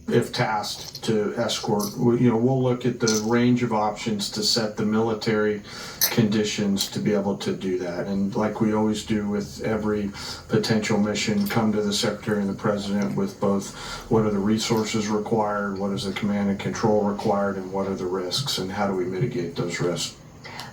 If tasked to escort, we'll look at the range of options to set the military conditions to be able to do that. And like we always do with every potential mission, come to the Secretary and the President with both what are the resources required, what is the command and control required, and what are the risks, and how do we mitigate those risks.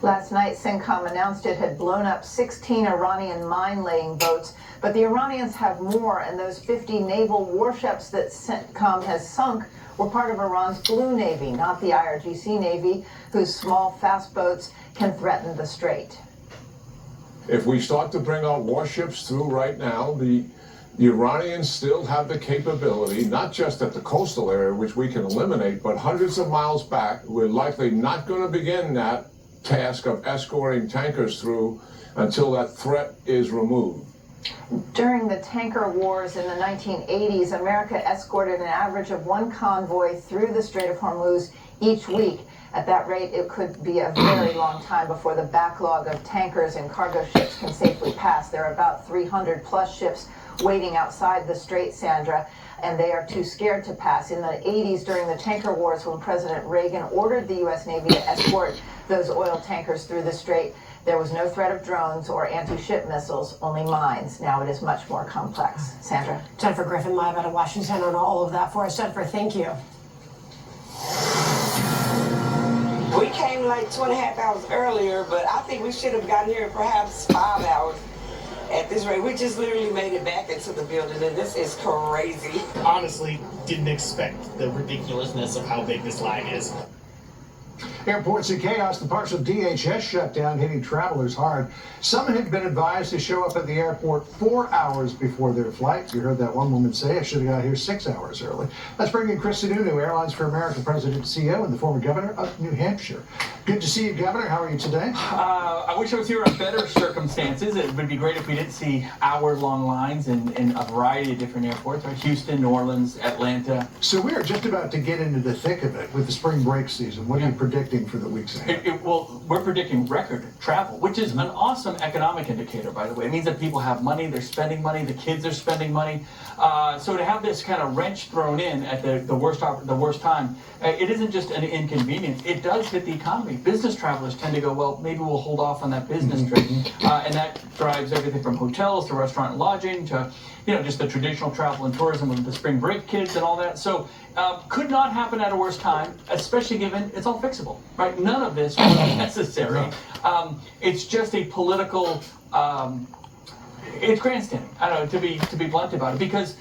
Last night, CENTCOM announced it had blown up 16 Iranian mine-laying boats, but the Iranians have more, and those 50 naval warships that CENTCOM has sunk were part of Iran's Blue Navy, not the IRGC Navy, whose small, fast boats can threaten the strait. If we start to bring our warships through right now, the Iranians still have the capability, not just at the coastal area, which we can eliminate, but hundreds of miles back. We're likely not going to begin that task of escorting tankers through until that threat is removed. During the tanker wars in the 1980s, America escorted an average of one convoy through the Strait of Hormuz each week. At that rate, it could be a very long time before the backlog of tankers and cargo ships can safely pass. There are about 300 plus ships waiting outside the strait, Sandra, and they are too scared to pass. In the 80s, during the tanker wars, when President Reagan ordered the U.S. Navy to escort those oil tankers through the strait, there was no threat of drones or anti-ship missiles, only mines. Now it is much more complex. Sandra? Jennifer Griffin live out of Washington on all of that for us. Jennifer, thank you. We came like 2.5 hours earlier, but I think we should have gotten here perhaps 5 hours at this rate. We just literally made it back into the building, and this is crazy. Honestly, didn't expect the ridiculousness of how big this line is. Airports in chaos, the partial DHS shutdown hitting travelers hard. Some had been advised to show up at the airport 4 hours before their flight. You heard that one woman say, I should have got here 6 hours early. Let's bring in Chris Sununu, Airlines for America President and CEO and the former governor of New Hampshire. Good to see you, Governor. How are you today? I wish I was here under better circumstances. It would be great if we didn't see hour-long lines in a variety of different airports, right? Houston, New Orleans, Atlanta. So we are just about to get into the thick of it with the spring break season. What are you predicting for the weeks ahead? Well, we're predicting record travel, which is an awesome economic indicator, by the way. It means that people have money, they're spending money, the kids are spending money. So to have this kind of wrench thrown in at the worst time, it isn't just an inconvenience. It does hit the economy. Business travelers tend to go, well, maybe we'll hold off on that business trip. And that drives everything from hotels to restaurant and lodging to, just the traditional travel and tourism with the spring break kids and all that. So could not happen at a worse time, especially given it's all fixable, right? None of this was necessary. It's just a political, it's grandstanding, I don't know, to be blunt about it, because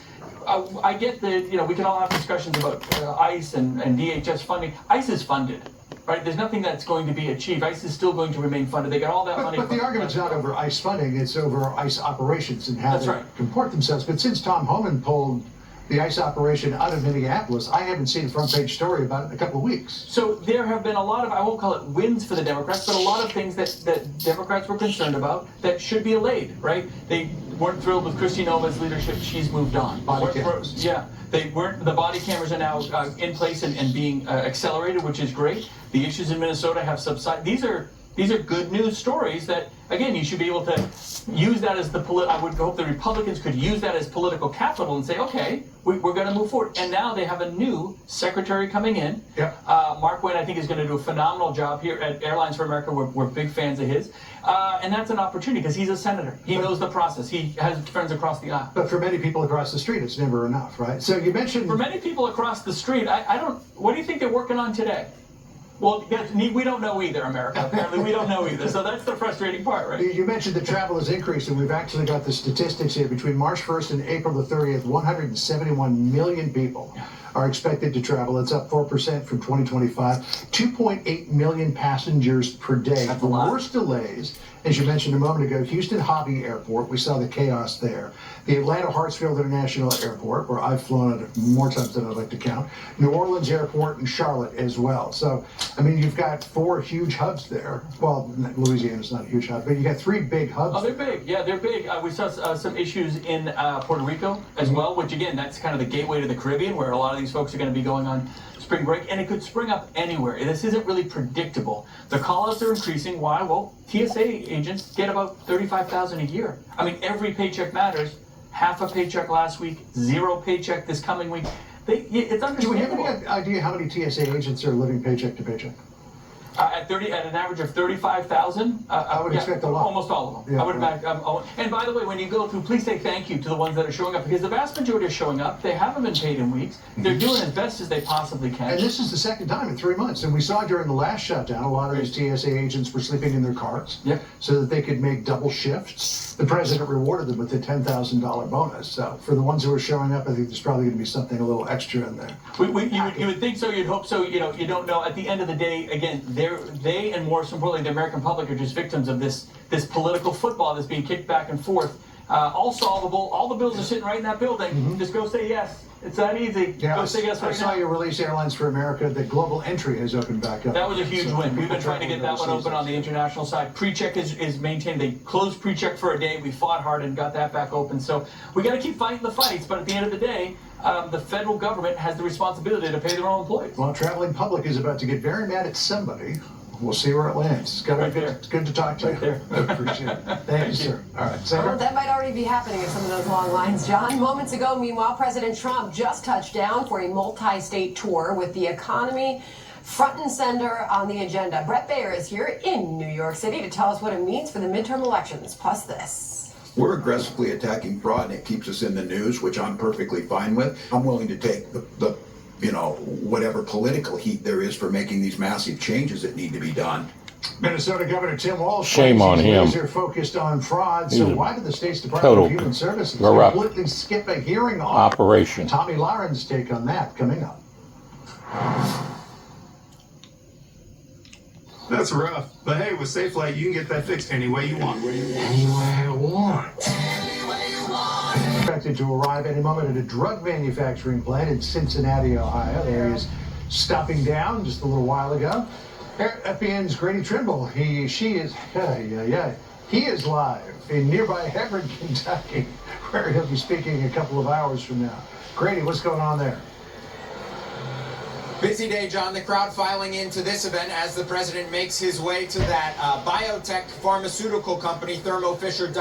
I get that, we can all have discussions about ICE and DHS funding. ICE is funded, right? There's nothing that's going to be achieved. ICE is still going to remain funded. They got all that money. But the argument's not over ICE funding, it's over ICE operations and how they comport themselves. But since Tom Homan pulled the ICE operation out of Minneapolis, I haven't seen a front page story about it in a couple of weeks. So there have been a lot of, I won't call it wins for the Democrats, but a lot of things that Democrats were concerned about that should be allayed, right? They weren't thrilled with Kristi Nova's leadership. She's moved on. Body cameras. Yeah. They weren't. The body cameras are now in place and being accelerated, which is great. The issues in Minnesota have subsided. These are good news stories that, again, you should be able to use that as I would hope the Republicans could use that as political capital and say, okay, we're going to move forward. And now they have a new secretary coming in. Yep. Mark Wayne, I think, is going to do a phenomenal job here at Airlines for America. We're big fans of his. And that's an opportunity because he's a senator. He knows the process. He has friends across the aisle. But for many people across the street, it's never enough, right? So you mentioned... For many people across the street, what do you think they're working on today? Well, we don't know either, America. Apparently, we don't know either. So that's the frustrating part, right? You mentioned that travel has increased, and we've actually got the statistics here. Between March 1st and April the 30th, 171 million people are expected to travel. It's up 4% from 2025. 2.8 million passengers per day. That's the a lot. worst delays, as you mentioned a moment ago, Houston Hobby Airport. We saw the chaos there. The Atlanta Hartsfield International Airport, where I've flown it more times than I'd like to count. New Orleans Airport and Charlotte as well. So, I mean, you've got 4 huge hubs there. Well, Louisiana's not a huge hub, but you got 3 big hubs. Oh, they're big. Yeah, they're big. We saw some issues in Puerto Rico as well, which, again, that's kind of the gateway to the Caribbean, where a lot of these folks are going to be going on spring break, and it could spring up anywhere. This isn't really predictable. The call-outs are increasing. Why? Well, TSA agents get about $35,000 a year. I mean, every paycheck matters. Half a paycheck last week, 0 paycheck this coming week. It's understandable. Do we have any idea how many TSA agents are living paycheck to paycheck? At an average of 35,000, I would expect a lot. Almost all of them. Yeah, I would imagine. And by the way, when you go through, please say thank you to the ones that are showing up, because the vast majority are showing up. They haven't been paid in weeks. They're doing as best as they possibly can. And this is the second time in 3 months. And we saw during the last shutdown, a lot of these TSA agents were sleeping in their cars so that they could make double shifts. The president rewarded them with a $10,000 bonus. So for the ones who are showing up, I think there's probably going to be something a little extra in there. You would think so. You'd hope so. You don't know. At the end of the day, again, they and more importantly, the American public are just victims of this political football that's being kicked back and forth. all solvable. All the bills are sitting right in that building. Just go say yes. It's that easy. Yeah, Go say yes right I saw now. you release Airlines for America. The global entry has opened back up. That was a huge win. We've been trying to get that one open on the international side. Pre-check is maintained. They closed pre-check for a day. We fought hard and got that back open. So we got to keep fighting the fights. But at the end of the day, the federal government has the responsibility to pay their own employees. Well, traveling public is about to get very mad at somebody. We'll see where it lands. It's good to talk to you. I appreciate it. Thank you, sir. All right, Sandra? Well, that might already be happening in some of those long lines, John. Moments ago, meanwhile, President Trump just touched down for a multi-state tour with the economy front and center on the agenda. Brett Baer is here in New York City to tell us what it means for the midterm elections, plus this. We're aggressively attacking fraud, and it keeps us in the news, which I'm perfectly fine with. I'm willing to take the whatever political heat there is for making these massive changes that need to be done. Minnesota Governor Tim Walz Shame on him. Laser focused on fraud. So why did the state's Department total of Human Services corrupt completely skip a hearing on operation? Tommy Lauren's take on that coming up. That's rough. But hey, with SafeLight, you can get that fixed any way you want. Anywhere I want. Expected to arrive any moment at a drug manufacturing plant in Cincinnati, Ohio. There he is stopping down just a little while ago. FBN's Grady Trimble. He is live in nearby Hebron, Kentucky, where he'll be speaking a couple of hours from now. Grady, what's going on there? Busy day, John. The crowd filing into this event as the president makes his way to that biotech pharmaceutical company, Thermo Fisher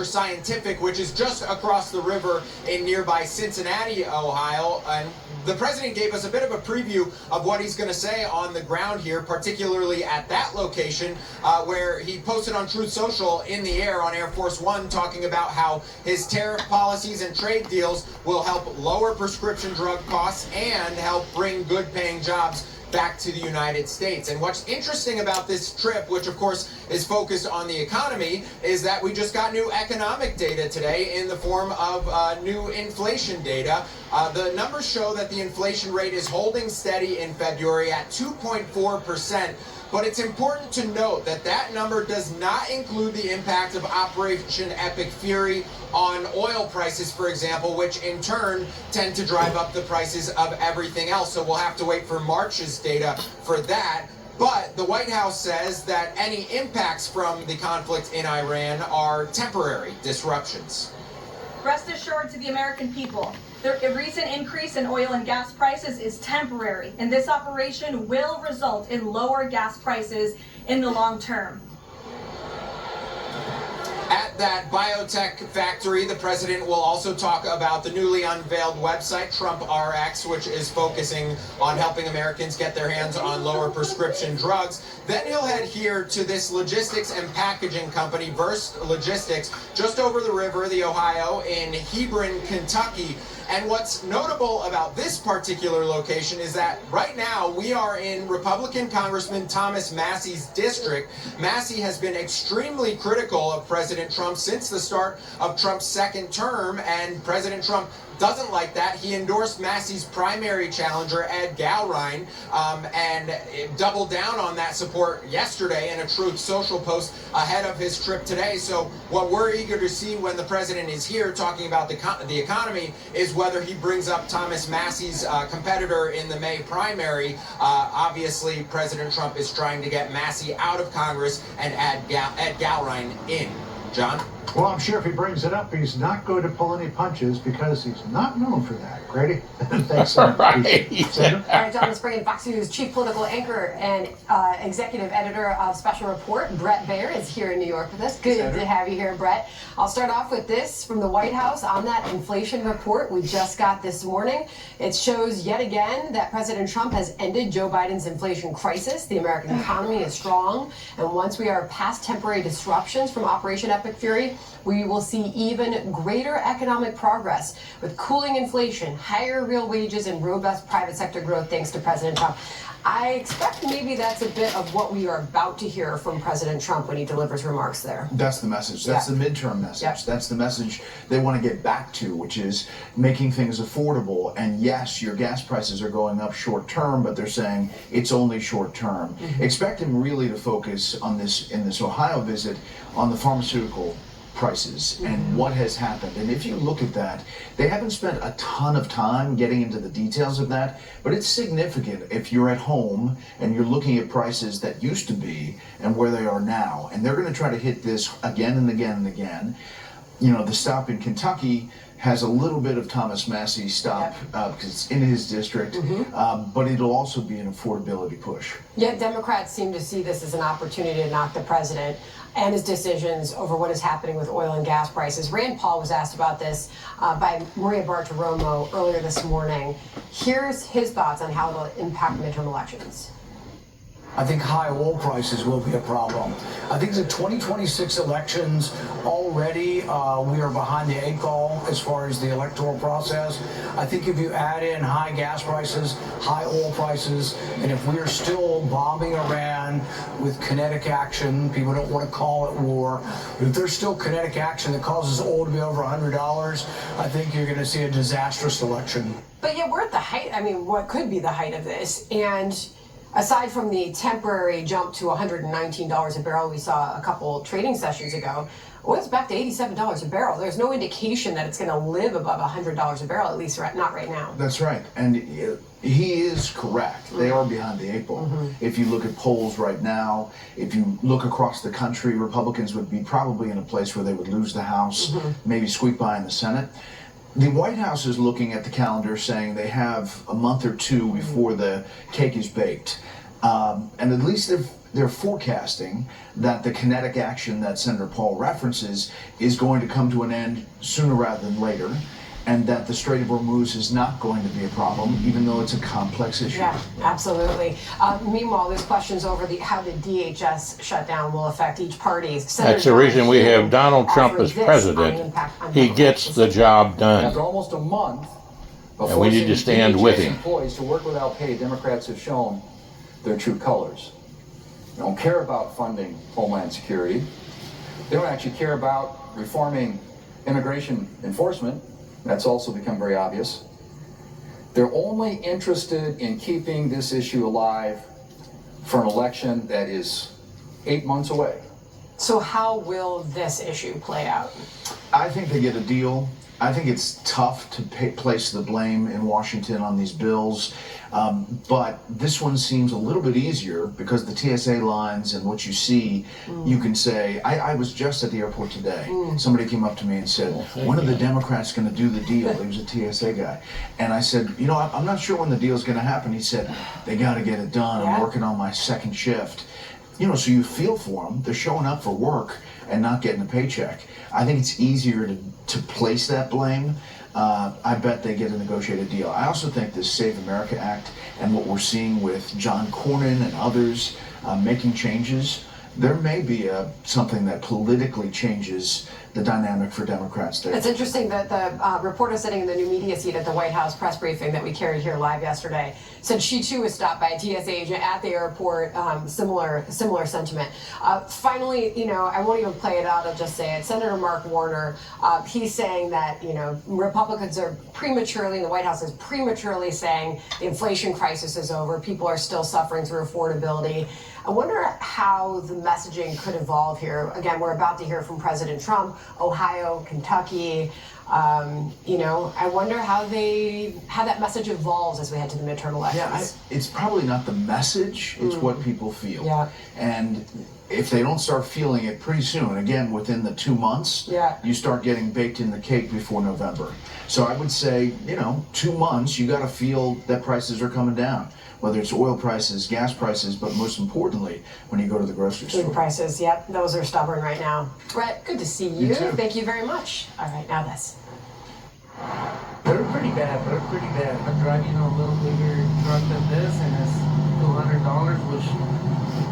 Scientific, which is just across the river in nearby Cincinnati, Ohio. And the president gave us a bit of a preview of what he's going to say on the ground here, particularly at that location, where he posted on Truth Social in the air on Air Force One, talking about how his tariff policies and trade deals will help lower prescription drug costs and help bring good-paying jobs back to the United States. And what's interesting about this trip, which of course is focused on the economy, is that we just got new economic data today in the form of new inflation data. The numbers show that the inflation rate is holding steady in February at 2.4%. But it's important to note that that number does not include the impact of Operation Epic Fury on oil prices, for example, which in turn tend to drive up the prices of everything else. So we'll have to wait for March's data for that. But the White House says that any impacts from the conflict in Iran are temporary disruptions. Rest assured to the American people, the recent increase in oil and gas prices is temporary, and this operation will result in lower gas prices in the long term. At that biotech factory, the president will also talk about the newly unveiled website, Trump RX, which is focusing on helping Americans get their hands on lower prescription drugs. Then he'll head here to this logistics and packaging company, Verse Logistics, just over the river, the Ohio, in Hebron, Kentucky. And what's notable about this particular location is that right now we are in Republican Congressman Thomas Massey's district. Massey has been extremely critical of President Trump since the start of Trump's second term, and President Trump doesn't like that. He endorsed Massey's primary challenger, Ed Galrein, and doubled down on that support yesterday in a Truth Social post ahead of his trip today. So what we're eager to see when the president is here talking about the economy is whether he brings up Thomas Massey's competitor in the May primary. Obviously, President Trump is trying to get Massey out of Congress and add Ed Galrein in. John? Well, I'm sure if he brings it up, he's not going to pull any punches because he's not known for that. Grady? Thanks, Sandra. Right. All right, John, let's bring in Fox News chief political anchor and executive editor of Special Report, Brett Baer, is here in New York with us. Good to have you here, Brett. I'll start off with this from the White House on that inflation report we just got this morning. It shows yet again that President Trump has ended Joe Biden's inflation crisis. The American economy is strong, and once we are past temporary disruptions from Operation Epic Fury, we will see even greater economic progress with cooling inflation, higher real wages, and robust private sector growth thanks to President Trump. I expect maybe that's a bit of what we are about to hear from President Trump when he delivers remarks there. That's the message. That's the midterm message. That's the message they want to get back to, which is making things affordable. And yes, your gas prices are going up short term, but they're saying it's only short term. Expect him really to focus on this, in this Ohio visit, on the pharmaceutical prices and what has happened. And if you look at that, they haven't spent a ton of time getting into the details of that, but it's significant if you're at home and you're looking at prices that used to be and where they are now. And they're going to try to hit this again and again and again. You know, the stop in Kentucky has a little bit of Thomas Massey stop because it's in his district, but it'll also be an affordability push. Yet Democrats seem to see this as an opportunity to knock the president and his decisions over what is happening with oil and gas prices. Rand Paul was asked about this by Maria Bartiromo earlier this morning. Here's his thoughts on how it'll impact midterm elections. I think high oil prices will be a problem. I think the 2026 elections already, we are behind the 8 ball as far as the electoral process. I think if you add in high gas prices, high oil prices, and if we are still bombing Iran with kinetic action, people don't want to call it war, but if there's still kinetic action that causes oil to be over $100, I think you're going to see a disastrous election. But yeah, we're at the height, I mean, what could be the height of this, and aside from the temporary jump to $119 a barrel we saw a couple trading sessions ago, oil's back to $87 a barrel. There's no indication that it's going to live above $100 a barrel, at least not right now. That's right. And he is correct. They are behind the 8 ball. If you look at polls right now, if you look across the country, Republicans would be probably in a place where they would lose the House, maybe squeak by in the Senate. The White House is looking at the calendar saying they have a month or two before the cake is baked. And at least they're forecasting that the kinetic action that Senator Paul references is going to come to an end sooner rather than later, and that the Strait of Hormuz is not going to be a problem, even though it's a complex issue. Yeah, absolutely. Meanwhile, there's questions over how the DHS shutdown will affect each party. That's the reason we have Donald Trump as president. He gets the job done. After almost a month of and we need to stand with him. Employees to work without pay, Democrats have shown their true colors. They don't care about funding Homeland Security. They don't actually care about reforming immigration enforcement. That's also become very obvious. They're only interested in keeping this issue alive for an election that is 8 months away. So how will this issue play out? I think they get a deal. I think it's tough to place the blame in Washington on these bills, but this one seems a little bit easier because the TSA lines and what you see, you can say, I was just at the airport today. Somebody came up to me and said, when are the Democrats going to do the deal? He was a TSA guy. And I said, you know, I'm not sure when the deal is going to happen. He said, they got to get it done. I'm working on my second shift. You know, so you feel for them. They're showing up for work and not getting a paycheck. I think it's easier to place that blame. I bet they get a negotiated deal. I also think this Save America Act and what we're seeing with John Cornyn and others making changes, there may be something that politically changes the dynamic for Democrats there. It's interesting that the reporter sitting in the new media seat at the White House press briefing that we carried here live yesterday said she too was stopped by a TSA agent at the airport. Similar sentiment. Finally, you know, I won't even play it out. I'll just say it. Senator Mark Warner, he's saying that, you know, Republicans are prematurely, and the White House is prematurely saying the inflation crisis is over. People are still suffering through affordability. I wonder how the messaging could evolve here. Again, we're about to hear from President Trump, Ohio, Kentucky. You know, I wonder how that message evolves as we head to the midterm elections. Yeah, it's probably not the message, it's what people feel. Yeah. And if they don't start feeling it pretty soon, again, within the 2 months, you start getting baked in the cake before November. So I would say, you know, 2 months, you got to feel that prices are coming down. Whether it's oil prices, gas prices, but most importantly, when you go to the grocery store. Food prices, yep, those are stubborn right now. Brett, good to see you. You too. Thank you very much. All right, now this. They're pretty bad. I'm driving a little bigger truck than this, and it's $200, which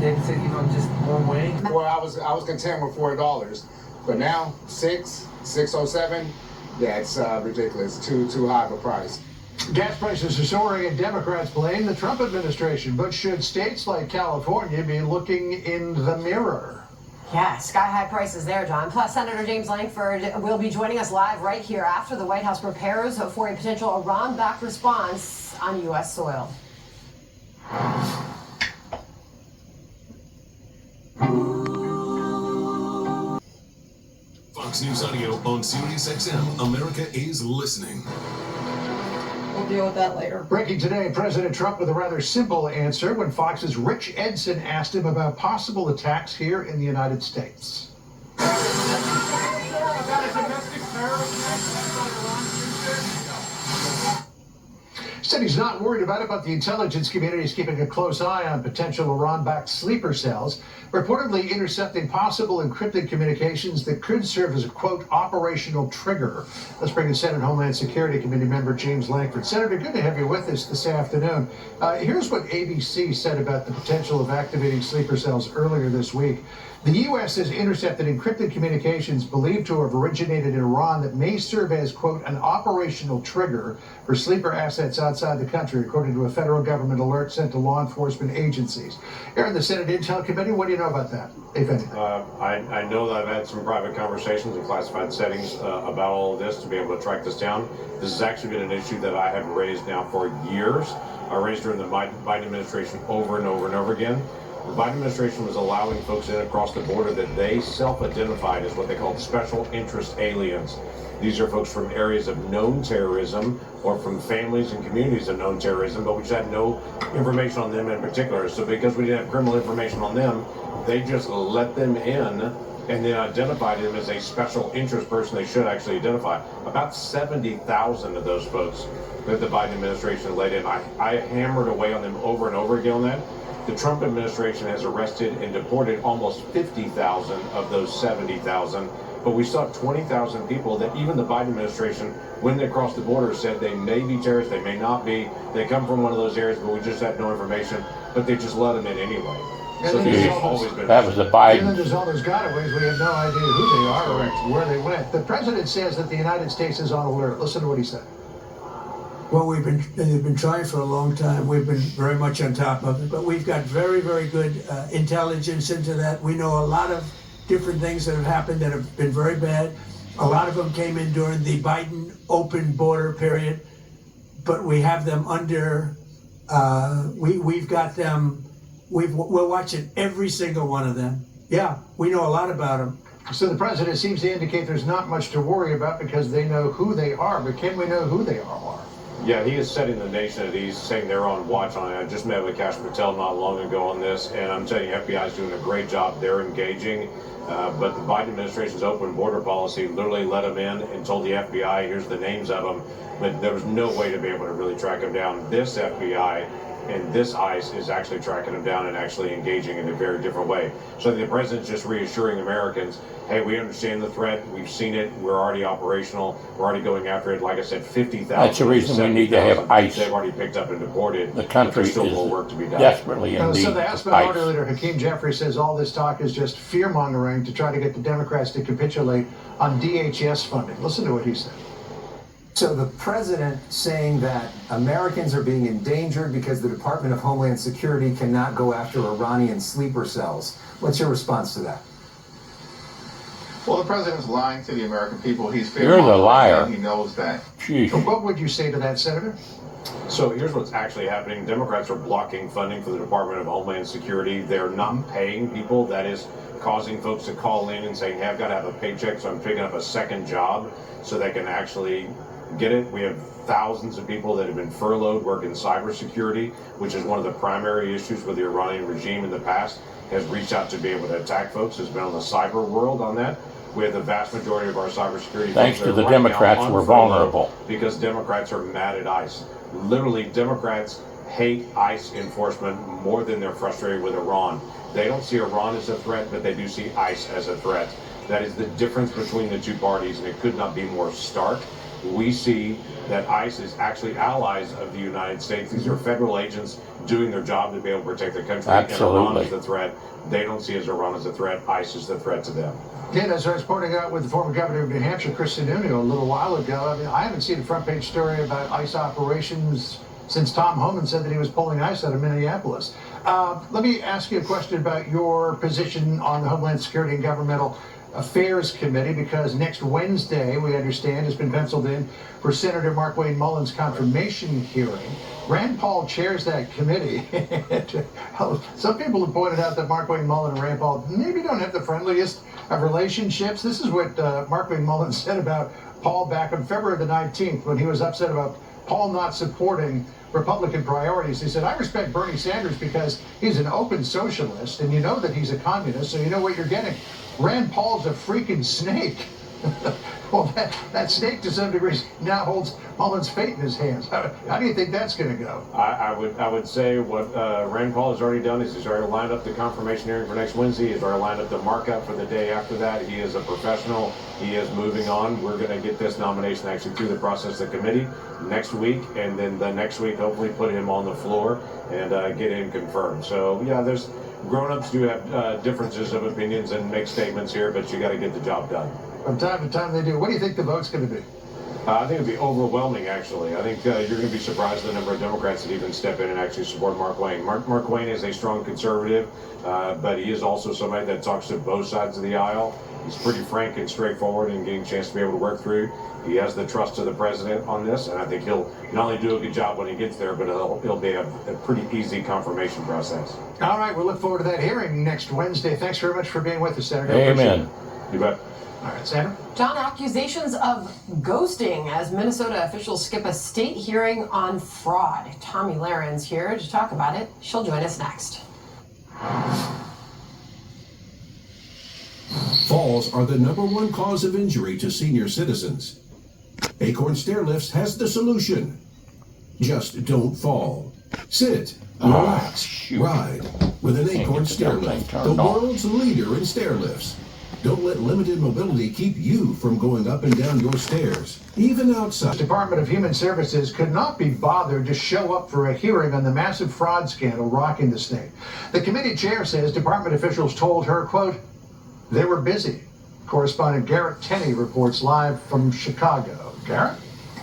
they said, you know, just one way. Well, I was content with $4, but now $6.07. Yeah, it's ridiculous. Too high of a price. Gas prices are soaring and Democrats blame the Trump administration. But should states like California be looking in the mirror? Yeah, sky-high prices there, John. Plus, Senator James Lankford will be joining us live right here after the White House prepares for a potential Iran-backed response on U.S. soil. Fox Fox News Audio on Sirius XM. America is listening. We'll deal with that later. Breaking today, President Trump with a rather simple answer when Fox's Rich Edson asked him about possible attacks here in the United States. Said he's not worried about it, but the intelligence community is keeping a close eye on potential Iran-backed sleeper cells, reportedly intercepting possible encrypted communications that could serve as a, quote, operational trigger. Let's bring in Senate Homeland Security Committee member James Lankford. Senator, good to have you with us this afternoon. Here's what ABC said about the potential of activating sleeper cells earlier this week. The U.S. has intercepted encrypted communications believed to have originated in Iran that may serve as, quote, an operational trigger for sleeper assets outside the country, according to a federal government alert sent to law enforcement agencies. Here in the Senate Intel Committee, what do you know about that, if anything? I know that I've had some private conversations in classified settings about all of this to be able to track this down. This has actually been an issue that I have raised now for years. I raised during the Biden administration over and over and over again. The Biden administration was allowing folks in across the border that they self-identified as what they called special interest aliens. These are folks from areas of known terrorism or from families and communities of known terrorism, but we just had no information on them in particular. So because we didn't have criminal information on them, they just let them in and then identified them as a special interest person they should actually identify. About 70,000 of those folks that the Biden administration let in. I hammered away on them over and over again on that. The Trump administration has arrested and deported almost 50,000 of those 70,000, but we still have 20,000 people that even the Biden administration, when they crossed the border, said they may be terrorists, they may not be, they come from one of those areas, but we just have no information, but they just let them in anyway. So this has always been. That was the Biden. And then there's all those gotaways. We have no idea who they are or where they went. The president says that the United States is on alert. Listen to what he said. Well, they've been trying for a long time. We've been very much on top of it, but we've got very, very good intelligence into that. We know a lot of different things that have happened that have been very bad. A lot of them came in during the Biden open border period, but we have them under, we've got them, we're watching every single one of them. Yeah, we know a lot about them. So the president seems to indicate there's not much to worry about because they know who they are, but can we know who they are? Yeah, he is setting the nation at ease, saying they're on watch on it. I just met with Kash Patel not long ago on this, and I'm telling you, FBI is doing a great job. They're engaging, but the Biden administration's open border policy literally let them in and told the FBI, here's the names of them, but there was no way to be able to really track them down. This FBI and this ICE is actually tracking them down and actually engaging in a very different way. So the president's just reassuring Americans, hey, we understand the threat, we've seen it, we're already operational, we're already going after it. Like I said, 50,000. That's the reason we need to have ICE. They've already picked up and deported. The country still is more work to be done. desperately in need So the House of Minority ICE. Leader Hakeem Jeffries says all this talk is just fear-mongering to try to get the Democrats to capitulate on DHS funding. Listen to what he said. So the president saying that Americans are being endangered because the Department of Homeland Security cannot go after Iranian sleeper cells. What's your response to that? Well, the president's lying to the American people. He's You're the liar. He knows that. So what would you say to that, Senator? So here's what's actually happening. Democrats are blocking funding for the Department of Homeland Security. They're not paying people. That is causing folks to call in and saying, hey, I've got to have a paycheck, so I'm picking up a second job so they can actually get it. We have thousands of people that have been furloughed working cybersecurity, which is one of the primary issues with the Iranian regime in the past, has reached out to be able to attack folks, has been on the cyber world on that. We have the vast majority of our cybersecurity Thanks folks to the right Democrats, now on we're furlough vulnerable. because Democrats are mad at ICE. Literally, Democrats hate ICE enforcement more than they're frustrated with Iran. They don't see Iran as a threat, but they do see ICE as a threat. That is the difference between the two parties, and it could not be more stark. We see that ICE is actually allies of the United States. These are federal agents doing their job to be able to protect the country. Absolutely. And Iran is the threat. They don't see as Iran as a threat. ICE is the threat to them. Yeah, as I was pointing out with the former governor of New Hampshire, Chris Sununu, a little while ago, I mean, I haven't seen a front page story about ICE operations since Tom Homan said that he was pulling ICE out of Minneapolis. Let me ask you a question about your position on the Homeland Security and Governmental Affairs Committee, because next Wednesday, we understand, has been penciled in for Senator Mark Wayne Mullin's confirmation hearing. Rand Paul chairs that committee. Some people have pointed out that Mark Wayne Mullin and Rand Paul maybe don't have the friendliest of relationships. This is what Mark McMullen said about Paul back on February the 19th when he was upset about Paul not supporting Republican priorities. He said, I respect Bernie Sanders because he's an open socialist, and you know that he's a communist, so you know what you're getting. Rand Paul's a freaking snake. Well, that snake, to some degree, now holds Mullen's fate in his hands. How do you think that's going to go? I would say what Rand Paul has already done is he's already lined up the confirmation hearing for next Wednesday. He's already lined up the markup for the day after that. He is a professional. He is moving on. We're going to get this nomination actually through the process of the committee next week, and then the next week hopefully put him on the floor and get him confirmed. So yeah, there's grown-ups do have differences of opinions and make statements here, but you got to get the job done. From time to time they do. What do you think the vote's going to be? I think it'd be overwhelming, actually. I think you're going to be surprised at the number of Democrats that even step in and actually support Mark Wayne. Mark Wayne is a strong conservative, but he is also somebody that talks to both sides of the aisle. He's pretty frank and straightforward and getting a chance to be able to work through. He has the trust of the president on this, and I think he'll not only do a good job when he gets there, but it'll be a pretty easy confirmation process. All right, we'll look forward to that hearing next Wednesday. Thanks very much for being with us, Senator. Amen. You bet. All right, Sandra. John, accusations of ghosting as Minnesota officials skip a state hearing on fraud. Tommy Laren's here to talk about it. She'll join us next. Falls are the #1 cause of injury to senior citizens. Acorn Stair Lifts has the solution. Just don't fall. Sit, relax, ride with an Acorn Stair Lift, the world's leader in stair lifts. Don't let limited mobility keep you from going up and down your stairs, even outside. The Department of Human Services could not be bothered to show up for a hearing on the massive fraud scandal rocking the state. The committee chair says department officials told her, quote, they were busy. Correspondent Garrett Tenney reports live from Chicago. Garrett?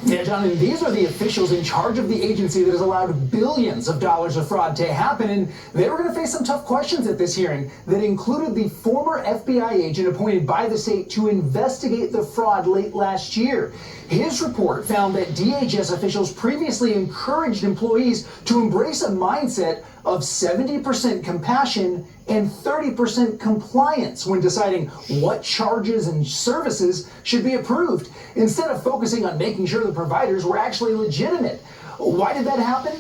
Yeah, John, and these are the officials in charge of the agency that has allowed billions of dollars of fraud to happen, and they were going to face some tough questions at this hearing that included the former FBI agent appointed by the state to investigate the fraud late last year. His report found that DHS officials previously encouraged employees to embrace a mindset of 70% compassion and 30% compliance when deciding what charges and services should be approved, instead of focusing on making sure the providers were actually legitimate. Why did that happen?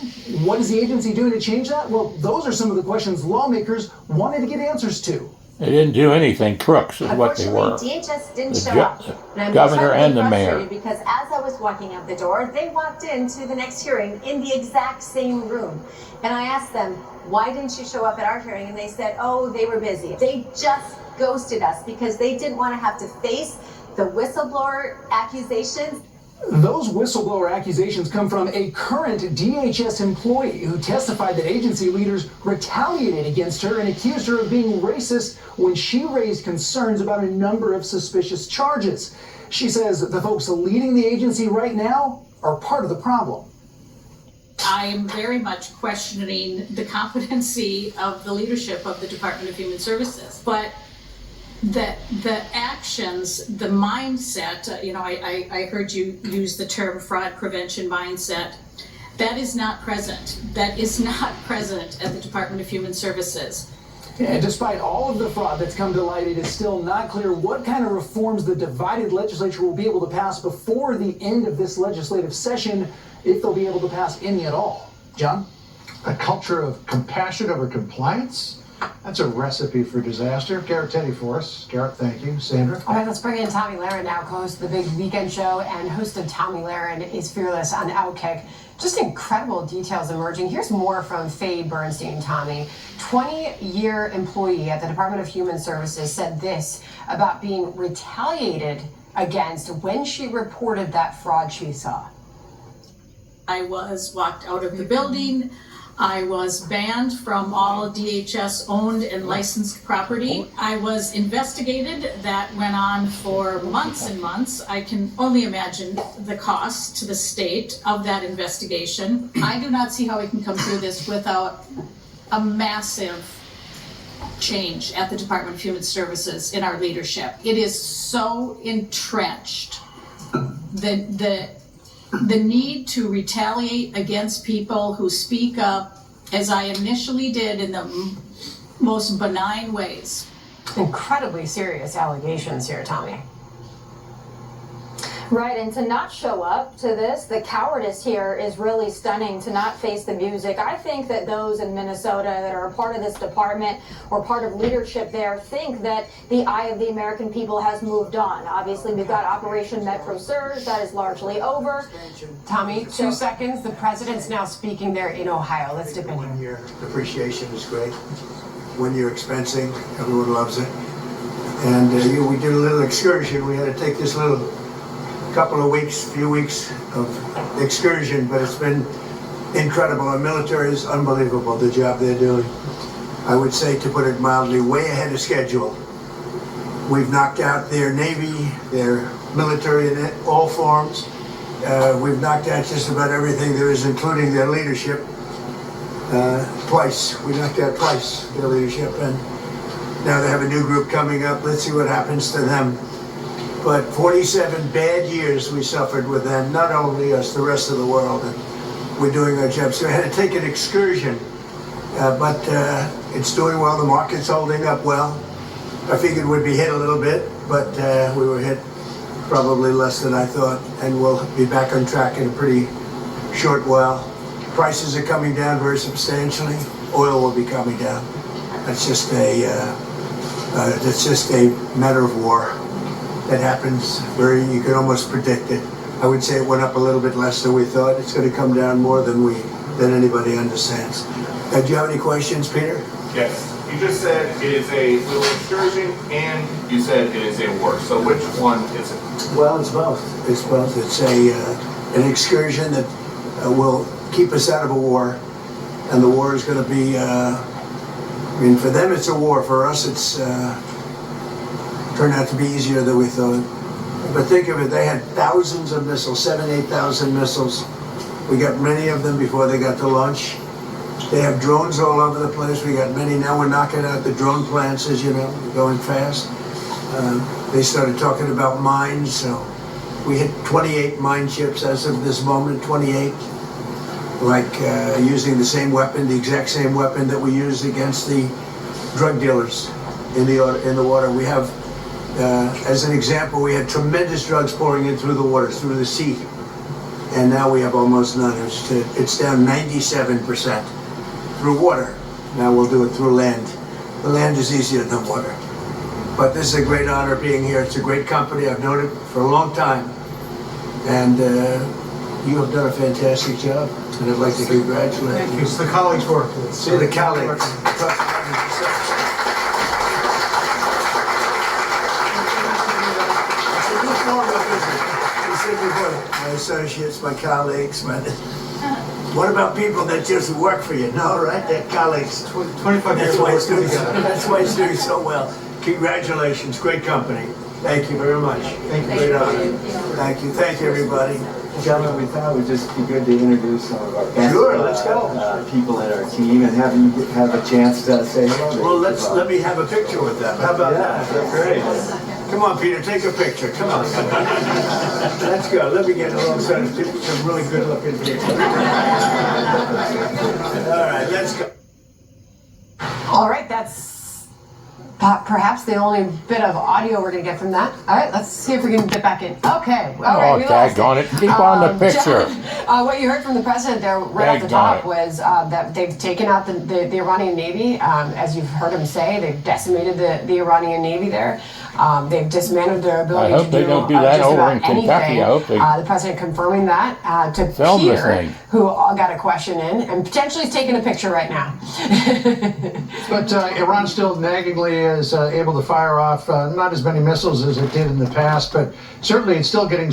What is the agency doing to change that? Well, those are some of the questions lawmakers wanted to get answers to. They didn't do anything. Crooks is what they were. DHS didn't The show up. And I'm governor and the mayor. frustrated because as I was walking out the door, they walked into the next hearing in the exact same room. And I asked them, why didn't you show up at our hearing? And they said, oh, they were busy. They just ghosted us because they didn't want to have to face the whistleblower accusations. Those whistleblower accusations come from a current DHS employee who testified that agency leaders retaliated against her and accused her of being racist when she raised concerns about a number of suspicious charges. She says the folks leading the agency right now are part of the problem. I am very much questioning the competency of the leadership of the Department of Human Services, but the actions, the mindset, I heard you use the term fraud prevention mindset. That is not present. That is not present at the Department of Human Services. And despite all of the fraud that's come to light, it is still not clear what kind of reforms the divided legislature will be able to pass before the end of this legislative session, if they'll be able to pass any at all. John? A culture of compassion over compliance? That's a recipe for disaster. Garrett Teddy for us. Garrett, thank you. Sandra? All right, let's bring in Tommy Laren now, co-host of the Big Weekend Show and host of Tommy Laren is Fearless on Outkick. Just incredible details emerging. Here's more from Faye Bernstein, Tommy. 20-year employee at the Department of Human Services said this about being retaliated against when she reported that fraud she saw. I was walked out of the building. I was banned from all DHS owned and licensed property. I was investigated. That went on for months and months. I can only imagine the cost to the state of that investigation. I do not see how we can come through this without a massive change at the Department of Human Services in our leadership. It is so entrenched. The need to retaliate against people who speak up, as I initially did in the most benign ways. Incredibly serious allegations here, Tommy. Right, and to not show up to this, the cowardice here is really stunning, to not face the music. I think that those in Minnesota that are a part of this department or part of leadership there think that the eye of the American people has moved on. Obviously, we've got Operation Metro Surge, that is largely over. Tommy, 2 seconds. The president's now speaking there in Ohio. Let's dip in here. 1 year depreciation is great. 1 year expensing, everyone loves it. And we did a little excursion. We had to take this little few weeks of excursion, but it's been incredible. Our military is unbelievable, the job they're doing. I would say, to put it mildly, way ahead of schedule. We've knocked out their Navy, their military in all forms. We've knocked out just about everything there is, including their leadership. Twice. We knocked out twice their leadership, and now they have a new group coming up. Let's see what happens to them. But 47 bad years we suffered with them, not only us, the rest of the world, and we're doing our job. So I had to take an excursion, but it's doing well. The market's holding up well. I figured we'd be hit a little bit, but we were hit probably less than I thought, and we'll be back on track in a pretty short while. Prices are coming down very substantially. Oil will be coming down. That's just a matter of war. That happens you can almost predict it. I would say it went up a little bit less than we thought. It's going to come down more than anybody understands. Do you have any questions, Peter? Yes. You just said it is a little excursion, and you said it is a war. So which one is it? Well, it's both. It's both. It's an excursion that will keep us out of a war, and the war is going to be. I mean, for them it's a war. For us, it's turned out to be easier than we thought. But think of it, they had thousands of missiles, 7,000, 8,000 missiles. We got many of them before they got to launch. They have drones all over the place. We got many. Now we're knocking out the drone plants, as you know, going fast. They started talking about mines, so we hit 28 mine ships as of this moment, 28. Like using the same weapon, the exact same weapon that we used against the drug dealers in the water. We have, as an example, we had tremendous drugs pouring in through the waters, through the sea. And now we have almost none. It's down 97% through water. Now we'll do it through land. The land is easier than water. But this is a great honor being here. It's a great company. I've known it for a long time. And you have done a fantastic job. And I'd like to congratulate you. Thank you. It's the colleagues' work. See the colleagues. My associates, my colleagues, what about people that just work for you? No, right? They're colleagues. 25 years. That's why it's doing so well. Congratulations, great company. Thank you very much. Thank you, great honor. Thank you, everybody. Gentlemen, we thought it would just be good to introduce some of our best let's go. People in our team and have you have a chance to say hello. Well, let me have a picture with them. How about that? That's great. Come on, Peter, take a picture. Come on. Let's go. Let me get alongside some really good-looking people. All right, let's go. All right, that's perhaps the only bit of audio we're going to get from that. All right, let's see if we can get back in. Okay. All right, we lost daggone it. Keep on the picture. John, what you heard from the president there right off the top was that they've taken out the Iranian Navy. As you've heard him say, they've decimated the Iranian Navy there. They've dismantled their ability to do don't do that just over about in Kentucky. anything. I hope they the president confirming that to film this Peter, thing. who got a question in and potentially is taking a picture right now. But Iran still naggingly is able to fire off not as many missiles as it did in the past, but certainly it's still getting